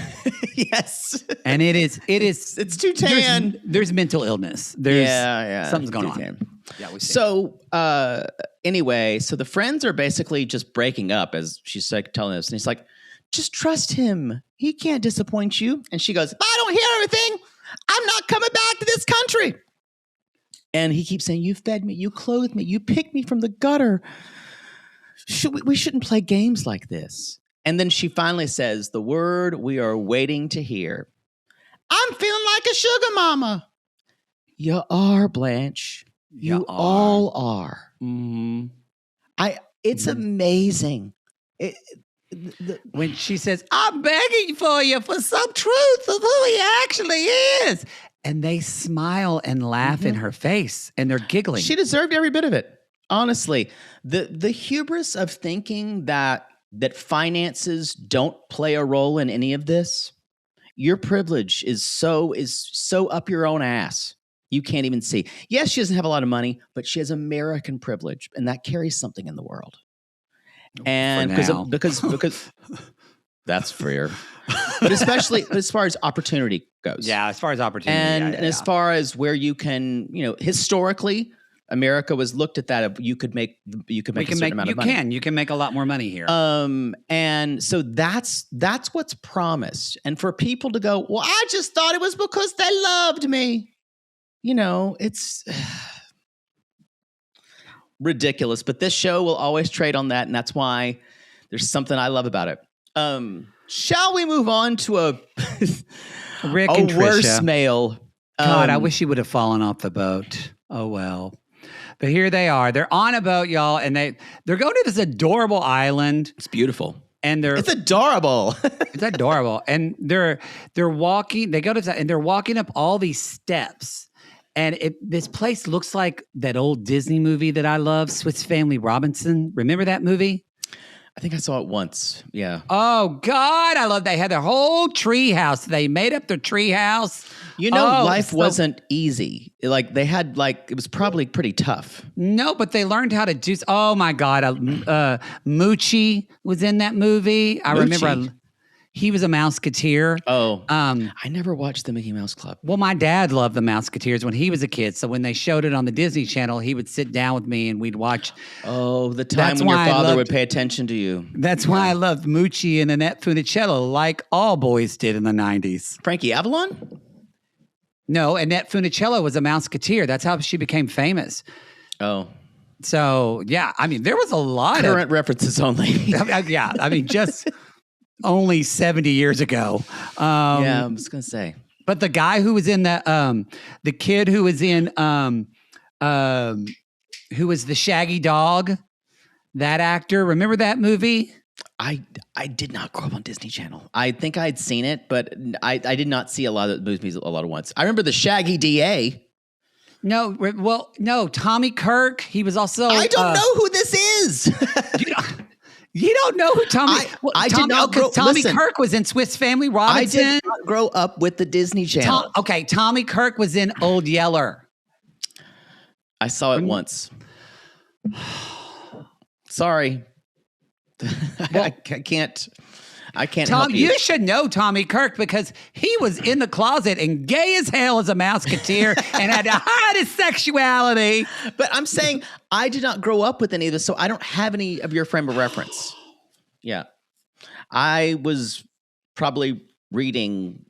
Yes, and it is. It's too tan. There's mental illness. Something's going on. Yeah. So anyway, so the friends are basically just breaking up, as she's like telling us, and he's like, "Just trust him. He can't disappoint you." And she goes, "I don't hear everything. I'm not coming back to this country." And he keeps saying, "You fed me, you clothed me, you picked me from the gutter. We shouldn't play games like this." And then she finally says the word we are waiting to hear. "I'm feeling like a sugar mama." You are, Blanche. You all are. Mm-hmm. It's amazing. When she says, "I'm begging for you for some truth of who he actually is," and they smile and laugh in her face, and they're giggling. She deserved every bit of it. Honestly, the hubris of thinking that finances don't play a role in any of this. Your privilege is so up your own ass. You can't even see. Yes, she doesn't have a lot of money, but she has American privilege, and that carries something in the world. And because that's fair. But especially as far as opportunity goes. Yeah, as far as opportunity. And as far as where you can, historically, America was looked at that of you could make a certain amount of money. You can make a lot more money here. And so that's what's promised. And for people to go, "Well, I just thought it was because they loved me." It's ridiculous. But this show will always trade on that, and that's why there's something I love about it. Shall we move on to Rick and Trisha. Worse male? God, I wish he would have fallen off the boat. Oh well. But here they are. They're on a boat, y'all, and they're going to this adorable island. It's beautiful. And it's adorable. It's adorable. And they're walking. They go to and they're walking up all these steps. And this place looks like that old Disney movie that I love, Swiss Family Robinson. Remember that movie? I think I saw it once. Yeah. Oh God, I love. They had their whole tree house. They made up their tree house. Life wasn't easy. They had it was probably pretty tough. No, but they learned how to do. Oh my God, Moochie was in that movie. I remember. He was a Mouseketeer. Oh, I never watched the Mickey Mouse Club. Well, my dad loved the Mouseketeers when he was a kid. So when they showed it on the Disney Channel, he would sit down with me and we'd watch. Oh, the time when your father would pay attention to you. That's why I loved Moochie and Annette Funicello, like all boys did in the 90s. Frankie Avalon? No, Annette Funicello was a Mouseketeer. That's how she became famous. Oh. So, yeah, I mean, there was a lot of... Current references only. Yeah, I mean, just... only 70 years ago. Yeah, I was going to say. But the guy who was in the kid who was in, who was the Shaggy Dog, that actor, remember that movie? I did not grow up on Disney Channel. I think I'd seen it, but I did not see a lot of movies a lot of once. I remember the Shaggy DA. No, Tommy Kirk. He was also... I don't know who this is. You don't know who Tommy? I did not grow. Tommy Listen, Kirk was in Swiss Family Robinson. I did not grow up with the Disney Channel. Tommy Kirk was in Old Yeller. I saw it once. Sorry, I can't. Help you. You should know Tommy Kirk because he was in the closet and gay as hell as a Mouseketeer and had to hide his sexuality. But I'm saying I did not grow up with any of this, so I don't have any of your frame of reference. Yeah. I was probably reading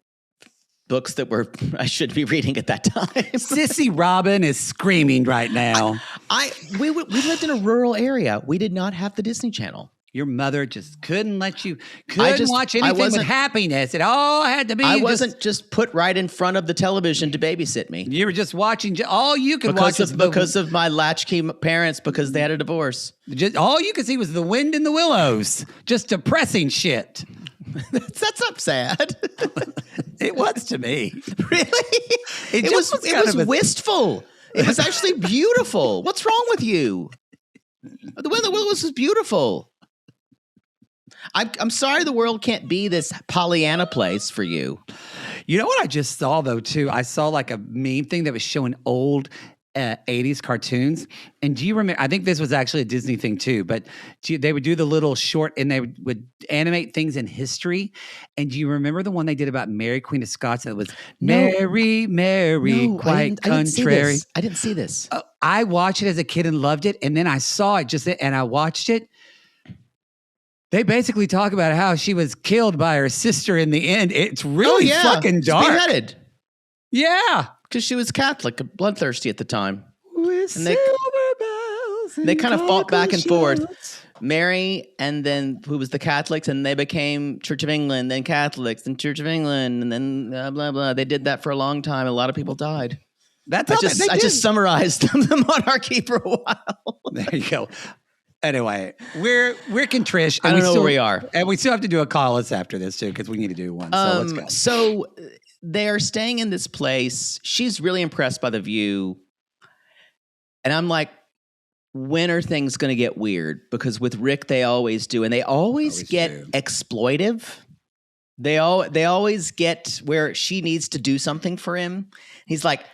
books that I should be reading at that time. Sissy Robin is screaming right now. We lived in a rural area. We did not have the Disney Channel. Your mother just couldn't let you, watch anything with happiness. It all had to be. I wasn't just put right in front of the television to babysit me. You were just watching, all you could watch because of my latchkey parents because they had a divorce. All you could see was the wind in the willows. Just depressing shit. That's not sad. It was to me. Really? It was wistful. It was actually beautiful. What's wrong with you? The wind in the willows is beautiful. I'm sorry the world can't be this Pollyanna place for you. You know what I just saw, though, too? I saw like a meme thing that was showing old 80s cartoons. And do you remember? I think this was actually a Disney thing, too. But they would do the little short and they would animate things in history. And do you remember the one they did about Mary, Queen of Scots? That was Mary, quite contrary. I didn't see this. I watched it as a kid and loved it. And then I saw it and I watched it. They basically talk about how she was killed by her sister in the end. It's really fucking dark. Beheaded. Yeah. Because she was Catholic, bloodthirsty at the time. With and they kind of fought back and forth. Mary and then who was the Catholics, and they became Church of England, then Catholics, then Church of England, and then blah, blah, blah. They did that for a long time. A lot of people died. I just summarized the monarchy for a while. There you go. Anyway, we're Contrish. I don't know where we are. And we still have to do a call us after this, too, because we need to do one. So let's go. So they're staying in this place. She's really impressed by the view. And I'm like, when are things going to get weird? Because with Rick, they always do. And they always get exploitive. They always get where she needs to do something for him. He's like,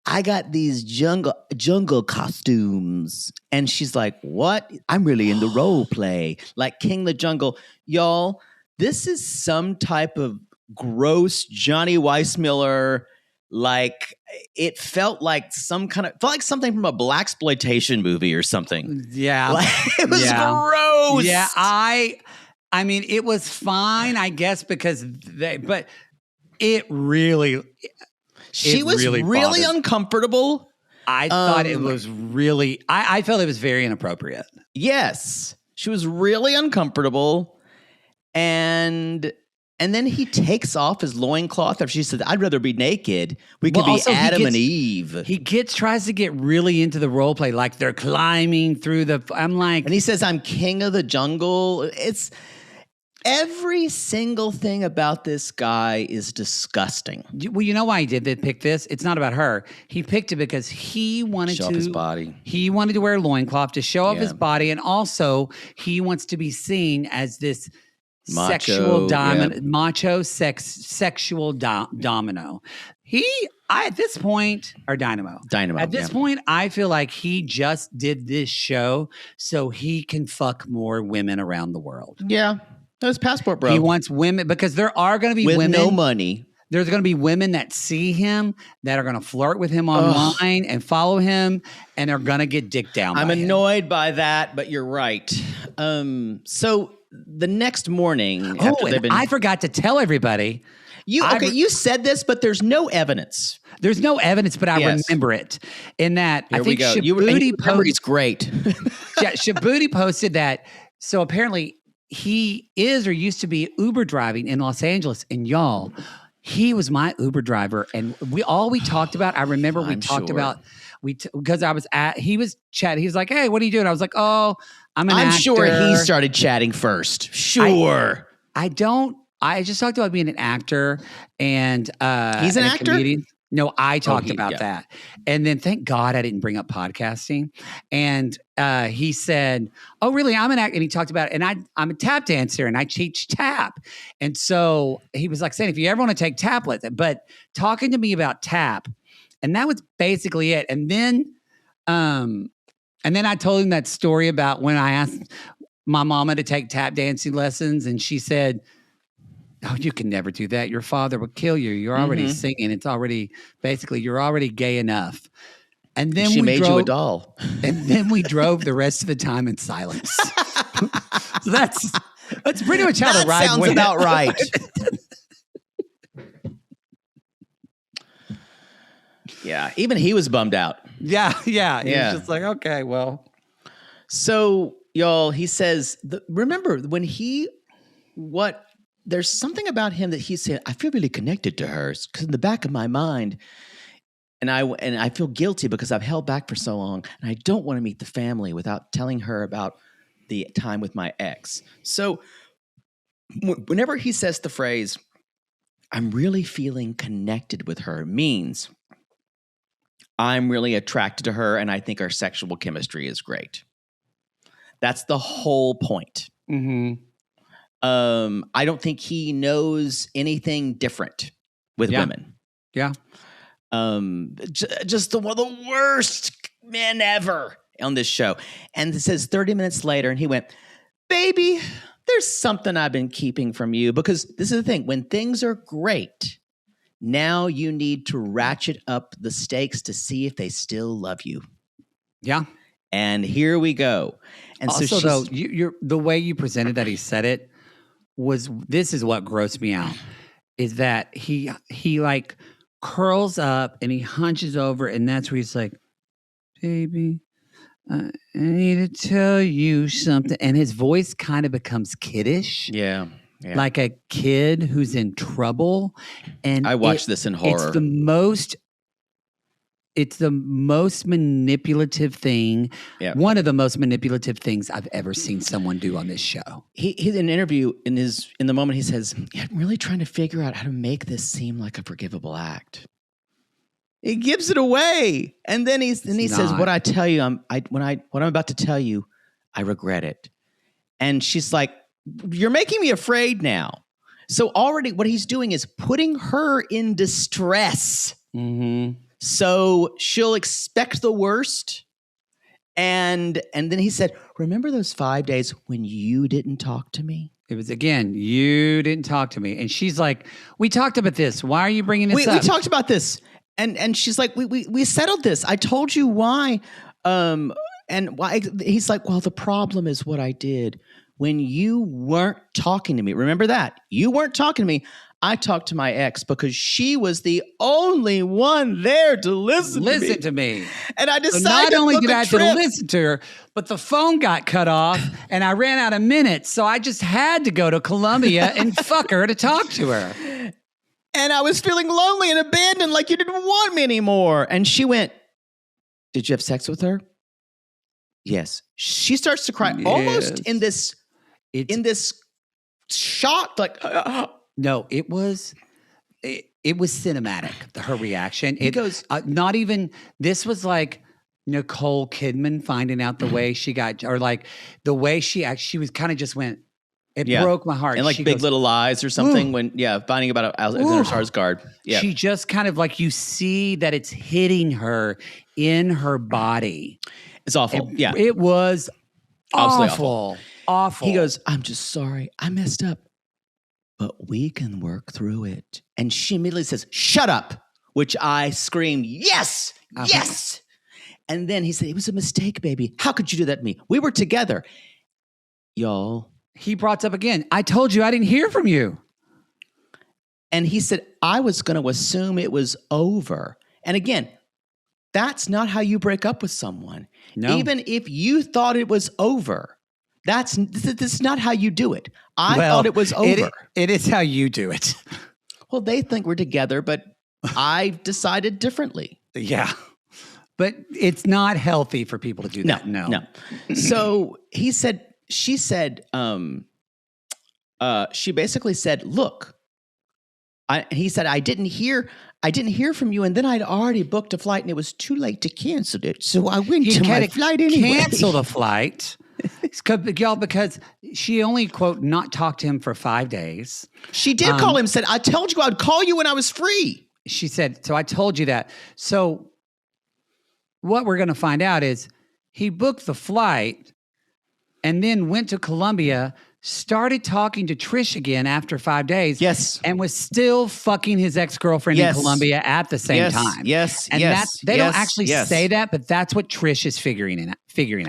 I got these jungle costumes. And she's like, what? I'm really into role play. Like King the Jungle. Y'all, this is some type of gross Johnny Weissmuller. Like it felt like something from a blaxploitation movie or something. Yeah. Like, it was gross. Yeah. I mean, it was fine, I guess, because but it really... She was really uncomfortable. I thought it was really... I felt it was very inappropriate. Yes. She was really uncomfortable. And then he takes off his loincloth after she said, I'd rather be naked. We could be Adam and Eve. He tries to get really into the role play. Like they're climbing through the... I'm like... And he says, I'm king of the jungle. It's... Every single thing about this guy is disgusting. Well, you know why he did pick this? It's not about her. He picked it because he wanted show off his body. He wanted to wear a loincloth to show off his body, and also he wants to be seen as this sexual domino. At this point, or Dynamo. At this point, I feel like he just did this show so he can fuck more women around the world. Yeah. That's passport, bro. He wants women because there are going to be women. With no money. There's going to be women that see him that are going to flirt with him online and follow him, and they're going to get dicked down. I'm annoyed by that, but you're right. So the next morning, I forgot to tell everybody. You said this, but there's no evidence. There's no evidence, but I remember it. In that, I think Shabuti posted. It's great. Yeah, Shabuti posted that. So apparently, he is or used to be Uber driving in Los Angeles, and y'all, he was my Uber driver, and we talked about. I remember because I was he was chatting. He was like, "Hey, what are you doing?" I was like, "Oh, I'm actor." Sure he started chatting first. Sure, I just talked about being an actor, and he's an actor. Comedian. No, I talked about that. And then thank God I didn't bring up podcasting. And he said, oh, really? I'm an actor. And he talked about it. And I'm a tap dancer and I teach tap. And so he was like saying, if you ever want to take tap, but talking to me about tap. And that was basically it. And then I told him that story about when I asked my mama to take tap dancing lessons. And she said, oh, you can never do that. Your father would kill you. You're already singing. It's already, basically, you're already gay enough. And then she made you a doll. And then we drove the rest of the time in silence. So that's pretty much how the ride sounds went. about right. Yeah, even he was bummed out. Yeah. He was just like, okay, well. So, y'all, he says, remember when there's something about him that he said, I feel really connected to her because in the back of my mind, and I feel guilty because I've held back for so long and I don't want to meet the family without telling her about the time with my ex. So whenever he says the phrase, I'm really feeling connected with her, means I'm really attracted to her and I think our sexual chemistry is great. That's the whole point. Mm-hmm. I don't think he knows anything different with women. Yeah. Just one of the worst men ever on this show. And it says 30 minutes later, and he went, baby, there's something I've been keeping from you. Because this is the thing. When things are great, now you need to ratchet up the stakes to see if they still love you. Yeah. And here we go. And also, though, you're the way you presented that he said it this is what grossed me out, is that he like curls up and he hunches over, and that's where he's like, baby, I need to tell you something. And his voice kind of becomes kiddish. Yeah. Like a kid who's in trouble. And I watched this in horror. It's the most manipulative thing. Yeah. One of the most manipulative things I've ever seen someone do on this show. He in an interview in the moment he says, I'm really trying to figure out how to make this seem like a forgivable act. He gives it away. And then he says, what I tell you, what I'm about to tell you, I regret it. And she's like, you're making me afraid now. So already what he's doing is putting her in distress. Mm-hmm. So she'll expect the worst. And then he said, remember those 5 days when you didn't talk to me? It was, again, you didn't talk to me. And she's like, we talked about this. Why are you bringing this up? We talked about this. And she's like, we settled this. I told you why. And why? He's like, well, the problem is what I did when you weren't talking to me. Remember that? You weren't talking to me. I talked to my ex because she was the only one there to listen to me. And I decided not only to did I have to listen to her, but the phone got cut off and I ran out of minutes. So I just had to go to Columbia and fuck her to talk to her. And I was feeling lonely and abandoned, like you didn't want me anymore. And she went, did you have sex with her? Yes. She starts to cry, almost in this shock, like... No, it was cinematic. Her reaction. He goes, not even. This was like Nicole Kidman finding out the way she got, or like the way she was kind of just went. It broke my heart. And like Big Little Lies or something. When finding about Alexander Skarsgård. Yeah, she just kind of like, you see that it's hitting her in her body. It's awful. It was awful. He goes, I'm just sorry. I messed up. But we can work through it. And she immediately says, shut up, which I screamed, yes, yes. And then he said, it was a mistake, baby. How could you do that to me? We were together. Y'all. He brought up again, I told you I didn't hear from you. And he said, I was going to assume it was over. And again, that's not how you break up with someone. No. Even if you thought it was over. This is not how you do it. I thought it was over. It is how you do it. Well, they think we're together, but I decided differently. Yeah. But it's not healthy for people to do that. No. So she basically said, look, he said, I didn't hear I didn't hear from you, and then I'd already booked a flight, and it was too late to cancel it. So I went to my flight anyway. Cancel the flight. Y'all, because she only, quote, not talked to him for 5 days. She did call him, said, I told you I'd call you when I was free. She said, so I told you that. So what we're going to find out is he booked the flight and then went to Colombia, started talking to Trish again after 5 days. Yes. And was still fucking his ex-girlfriend in Colombia at the same time. Yes. And they don't actually say that, but that's what Trish is figuring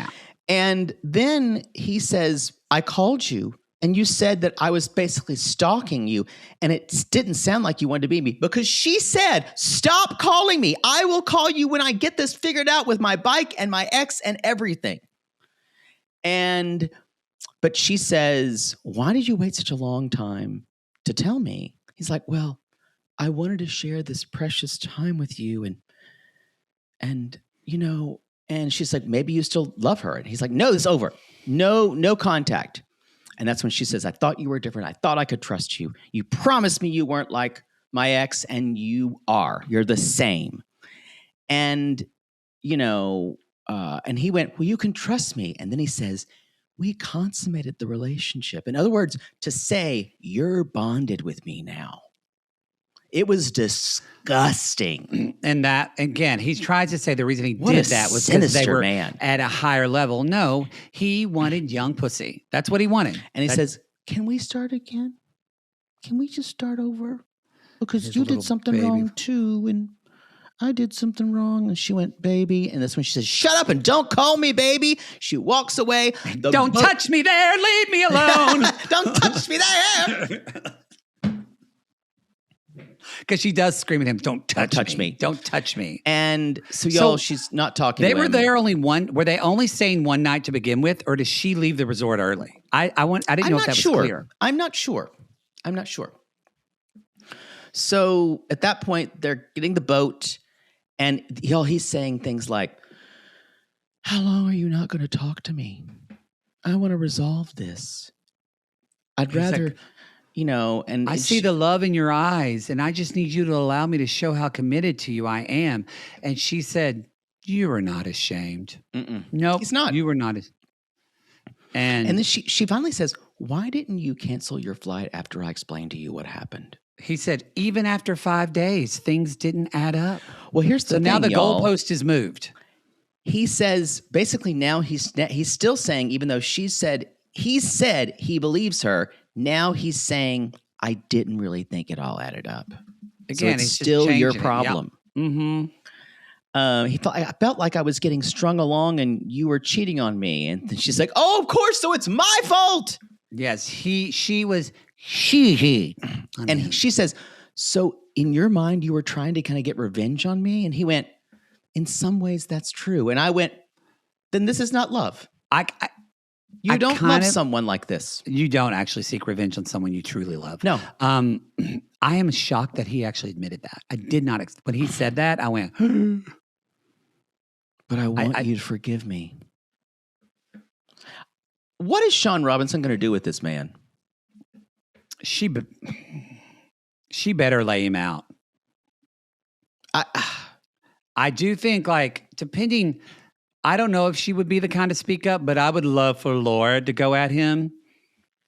out. And then he says, I called you and you said that I was basically stalking you, and it didn't sound like you wanted to be me, because she said, stop calling me. I will call you when I get this figured out with my bike and my ex and everything. But she says, why did you wait such a long time to tell me? He's like, well, I wanted to share this precious time with you. And she's like, maybe you still love her. And he's like, no, it's over. No contact. And that's when she says, I thought you were different. I thought I could trust you. You promised me you weren't like my ex, and you are. You're the same. And, and he went, well, you can trust me. And then he says, we consummated the relationship. In other words, to say, you're bonded with me now. It was disgusting. And that, again, he tries to say the reason he did that was because they were at a higher level. No, he wanted young pussy. That's what he wanted. And he says, can we start again? Can we just start over? Because you did something wrong too, and I did something wrong. And she went, baby. And that's when she says, shut up and don't call me baby. She walks away. Don't touch me there. Leave me alone. Don't touch me there. Because she does scream at him, don't touch me. Don't touch me. And so she's not talking They to were him. there were they only staying one night to begin with, or does she leave the resort early? I didn't know if that was clear. I'm not sure. So at that point, they're getting the boat, and he's saying things like, how long are you not going to talk to me? I want to resolve this. I'd rather... Like, and I see the love in your eyes, and I just need you to allow me to show how committed to you I am. And she said, you are not ashamed. No, he's not. You were not. And then she finally says, why didn't you cancel your flight after I explained to you what happened? He said, even after 5 days, things didn't add up. Well, here's the thing, now the y'all. goalpost is moved. He says, basically now he's still saying, even though he said he believes her, now he's saying, I didn't really think it all added up. Again, so it's still your problem. Yeah. Mm-hmm. He thought, I felt like I was getting strung along and you were cheating on me. And then she's like, oh, of course. So it's my fault. Yes. She. And she says, so in your mind, you were trying to kind of get revenge on me? And he went, in some ways, that's true. And I went, then this is not love. You don't love someone like this. You don't actually seek revenge on someone you truly love. No. I am shocked that he actually admitted that. I did not. When he said that, I went, but I want you to forgive me. What is Sean Robinson going to do with this man? She better lay him out. I do think, depending... I don't know if she would be the kind to speak up, but I would love for Laura to go at him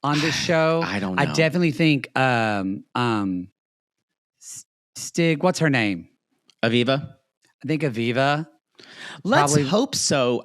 on this show. I don't know. I definitely think Stig, what's her name? Aviva? I think Aviva. Let's hope so.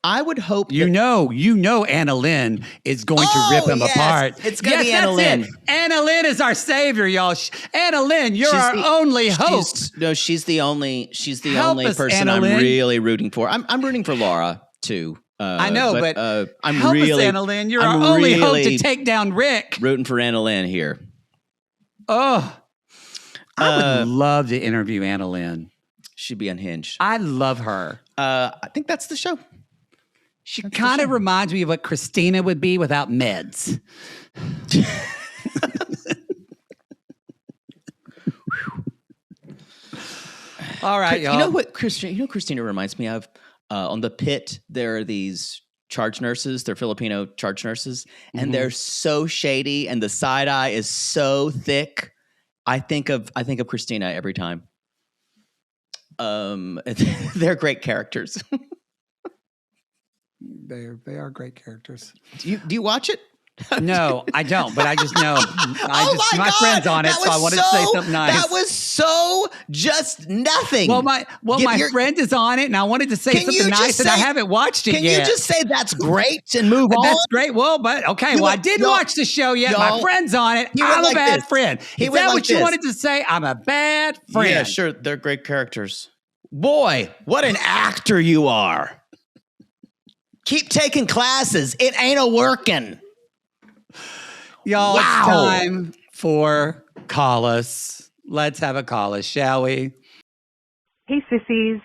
I would hope Anna Lynn is going to rip him apart. It's going to be Anna Lynn. Anna Lynn is our savior, y'all. Anna Lynn, you're our only hope. She's the only us, person Anna I'm Lynn. really rooting for. I'm rooting for Laura too. I know, but I'm help really us, Anna Lynn. You're our only hope to take down Rick. Rooting for Anna Lynn here. Oh, I would love to interview Anna Lynn. She'd be unhinged. I love her. I think that's the show. She kind of reminds me of what Christina would be without meds. All right, y'all. You know what Christina reminds me of? On the pit, there are these charge nurses. They're Filipino charge nurses, and they're so shady, and the side eye is so thick. I think of Christina every time. They're great characters. They are great characters. Do you watch it? No, I don't, but I just know. My God, friend's on it, that so I was wanted to say something nice. That was so just nothing. Well, my friend is on it, and I wanted to say something nice, and I haven't watched it yet. Can you just say that's great and move on? That's great. Well, but okay. I didn't watch the show yet. My friend's on it. I'm a bad friend. Is that what you wanted to say? I'm a bad friend. Yeah, sure. They're great characters. Boy, what an actor you are. Keep taking classes. It ain't a working. Y'all, It's time for Call Us. Let's have a call us, shall we? Hey, sissies.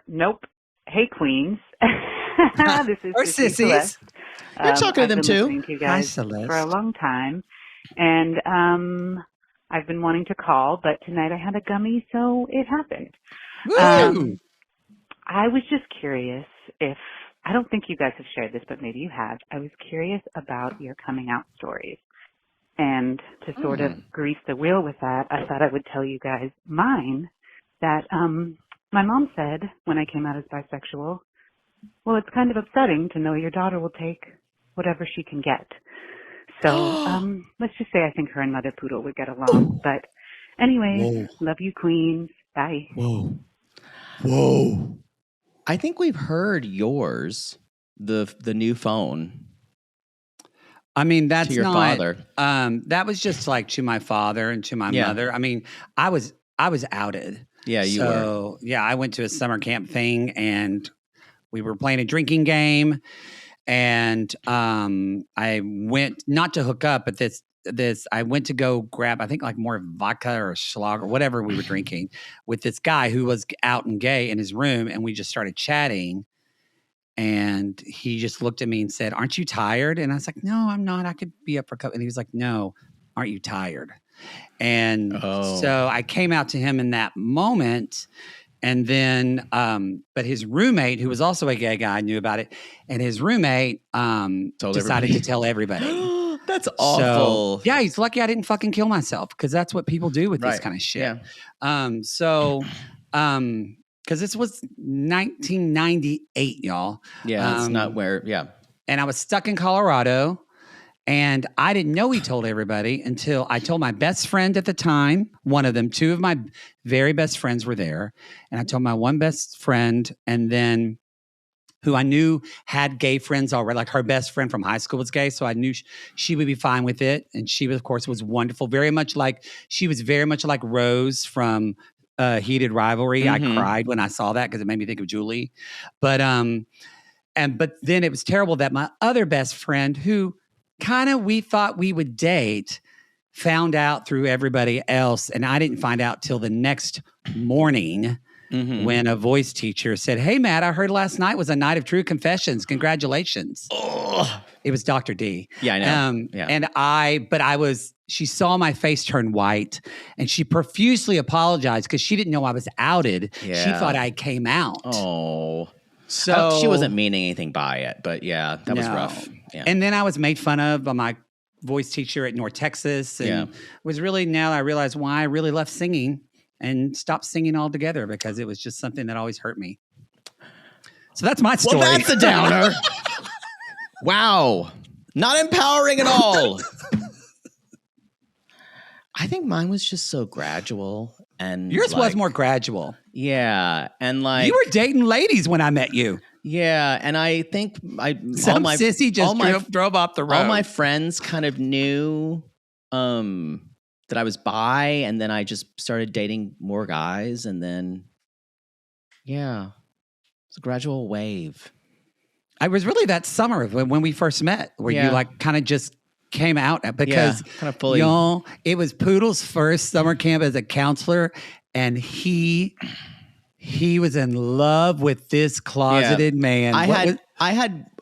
Nope. Hey, queens. This is or Sissy sissies. Celeste. You're talking to them I've been too. listening to you guys Hi, Celeste. for a long time. And I've been wanting to call, but tonight I had a gummy, so it happened. Woo! I was just curious if, I don't think you guys have shared this, but maybe you have. I was curious about your coming out stories. And to sort of grease the wheel with that, I thought I would tell you guys mine, that my mom said when I came out as bisexual, well, it's kind of upsetting to know your daughter will take whatever she can get. So let's just say I think her and Mother Poodle would get along. But anyways, love you, queens. Bye. Whoa. I think we've heard yours, the new phone. I mean, that's to your not, father. That was just like to my father and to my mother. I mean, I was outed. Yeah, you were. Yeah, I went to a summer camp thing and we were playing a drinking game, and I went not to hook up, but I went to go grab, I think like more vodka or schlag or whatever we were drinking with this guy who was out and gay in his room, and we just started chatting. And he just looked at me and said, "Aren't you tired?" And I was like, "No, I'm not. I could be up for a couple." And he was like, "No, aren't you tired?" And so I came out to him in that moment. And then, but his roommate, who was also a gay guy, knew about it. And his roommate decided to tell everybody. That's awful. So, yeah, he's lucky I didn't fucking kill myself, because that's what people do with this kind of shit. Yeah. Because this was 1998, y'all. Yeah, it's not where, And I was stuck in Colorado, and I didn't know he told everybody until I told my best friend at the time, one of them. Two of my very best friends were there. And I told my one best friend, and then who I knew had gay friends already, like her best friend from high school was gay. So I knew she would be fine with it. And she, of course, was wonderful. She was very much like Rose from Heated Rivalry. I cried when I saw that because it made me think of Julie. But then it was terrible that my other best friend, who we thought we would date, found out through everybody else. And I didn't find out till the next morning when a voice teacher said, "Hey, Matt, I heard last night was a night of true confessions. Congratulations." It was Dr. D. Yeah, I know. And she saw my face turn white, and she profusely apologized because she didn't know I was outed. Yeah. She thought I came out. Oh. So she wasn't meaning anything by it, but yeah, that was rough. Yeah. And then I was made fun of by my voice teacher at North Texas. And was really, now I realize why I really left singing and stopped singing altogether, because it was just something that always hurt me. So that's my story. Well, that's a downer. Wow. Not empowering at all. I think mine was just so gradual. And yours was more gradual. Yeah. And you were dating ladies when I met you. Yeah. And I think some sissy just drove off the road. All my friends kind of knew that I was bi, and then I just started dating more guys, and then it's a gradual wave. I was really that summer when we first met, where you like kind of just came out, because kind of fully. Y'all, it was Poodle's first summer camp as a counselor, and he was in love with this closeted man.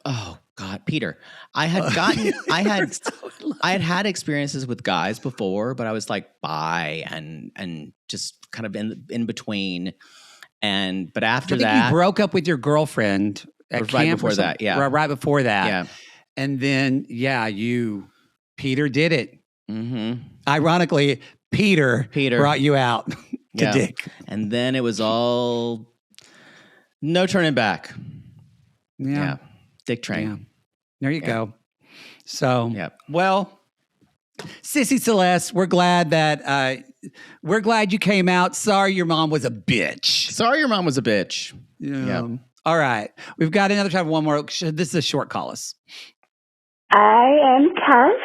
Oh God, Peter. I had experiences with guys before, but I was like bi and just kind of in between. But after that, you broke up with your girlfriend at camp right before that. Yeah, right before that. Yeah, and then Peter did it. Ironically, Peter brought you out to Dick. And then it was all no turning back. Yeah. Dick train. Yeah. There you go. So, well, Sissy Celeste, we're glad you came out. Sorry your mom was a bitch. Yeah. All right. We've got another time. One more. This is a short call us. I am Tess.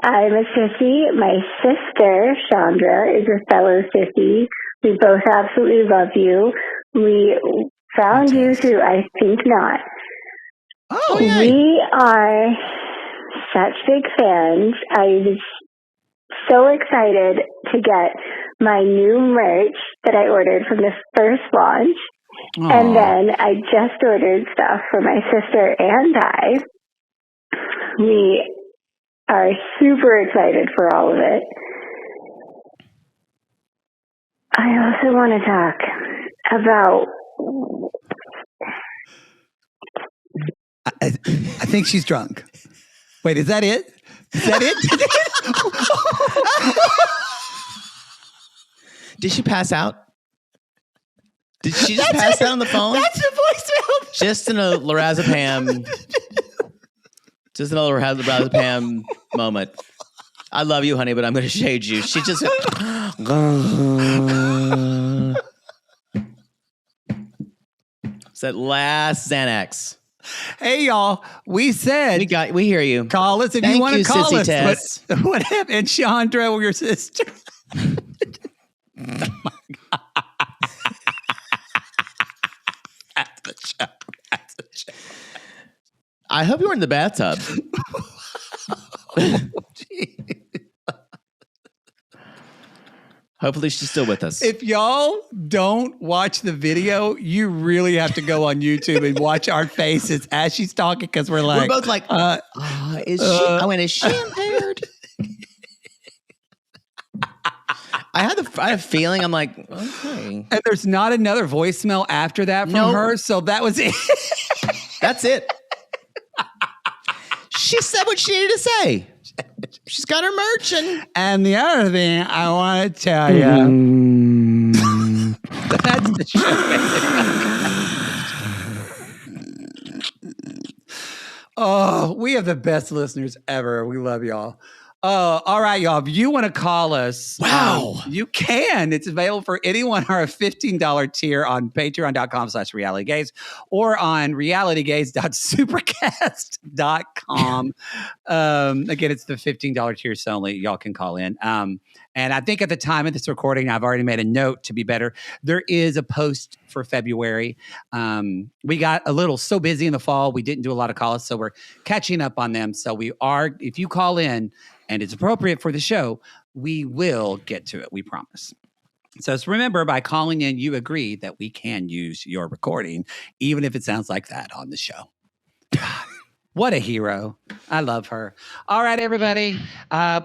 I'm a sissy. My sister, Chandra, is a fellow sissy. We both absolutely love you. We found you through I Think Not. Oh, yeah. We are such big fans. I was so excited to get my new merch that I ordered from the first launch. Aww. And then I just ordered stuff for my sister and I. We are super excited for all of it. I also want to talk about... I think she's drunk. Wait, is that it? Is that it? Did she pass out? Did she just pass out on the phone? That's the voicemail. Just in a lorazepam. Just another lorazepam moment. I love you, honey, but I'm going to shade you. She just... It's that last Xanax. Hey, y'all. We said... We hear you. Call us if Thank you want to you, call Sissy us. Tess. But what happened? And Chandra, your sister. That's the show. That's the show. I hope you were in the bathtub. Hopefully she's still with us. If y'all don't watch the video, you really have to go on YouTube and watch our faces as she's talking, because we're both like, is she impaired? I had a feeling. I'm like, okay. And there's not another voicemail after that from her, so that was it. That's it. She said what she needed to say. She's got her merch. And the other thing I want to tell you, that's the show. Oh, we have the best listeners ever. We love y'all. All right, y'all. If you want to call us, you can. It's available for anyone or a $15 tier on patreon.com/realitygays or on realitygays.supercast.com. Again, it's the $15 tier, so only y'all can call in. And I think at the time of this recording, I've already made a note to be better. There is a post for February. We got a little so busy in the fall, we didn't do a lot of calls, so we're catching up on them. So we are, if you call in and it's appropriate for the show, we will get to it. We promise. So remember, by calling in, you agree that we can use your recording, even if it sounds like that on the show. God, what a hero. I love her. All right, everybody.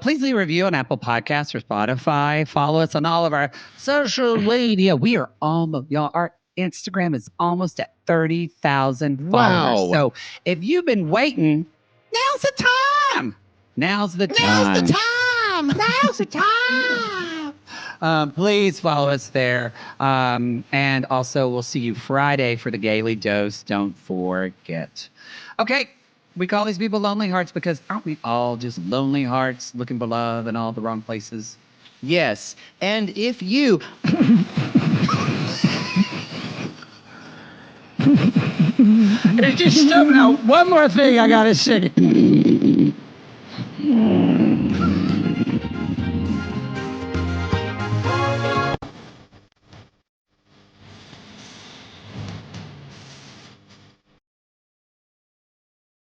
Please leave a review on Apple Podcasts or Spotify. Follow us on all of our social media. We are almost, y'all, our Instagram is almost at 30,000 followers. Wow. So if you've been waiting, now's the time. Now's the time. Please follow us there. And also, we'll see you Friday for the Gaily Dose. Don't forget. Okay. We call these people lonely hearts because aren't we all just lonely hearts looking for love in all the wrong places? Yes. And if you... It's just one more thing I got to say.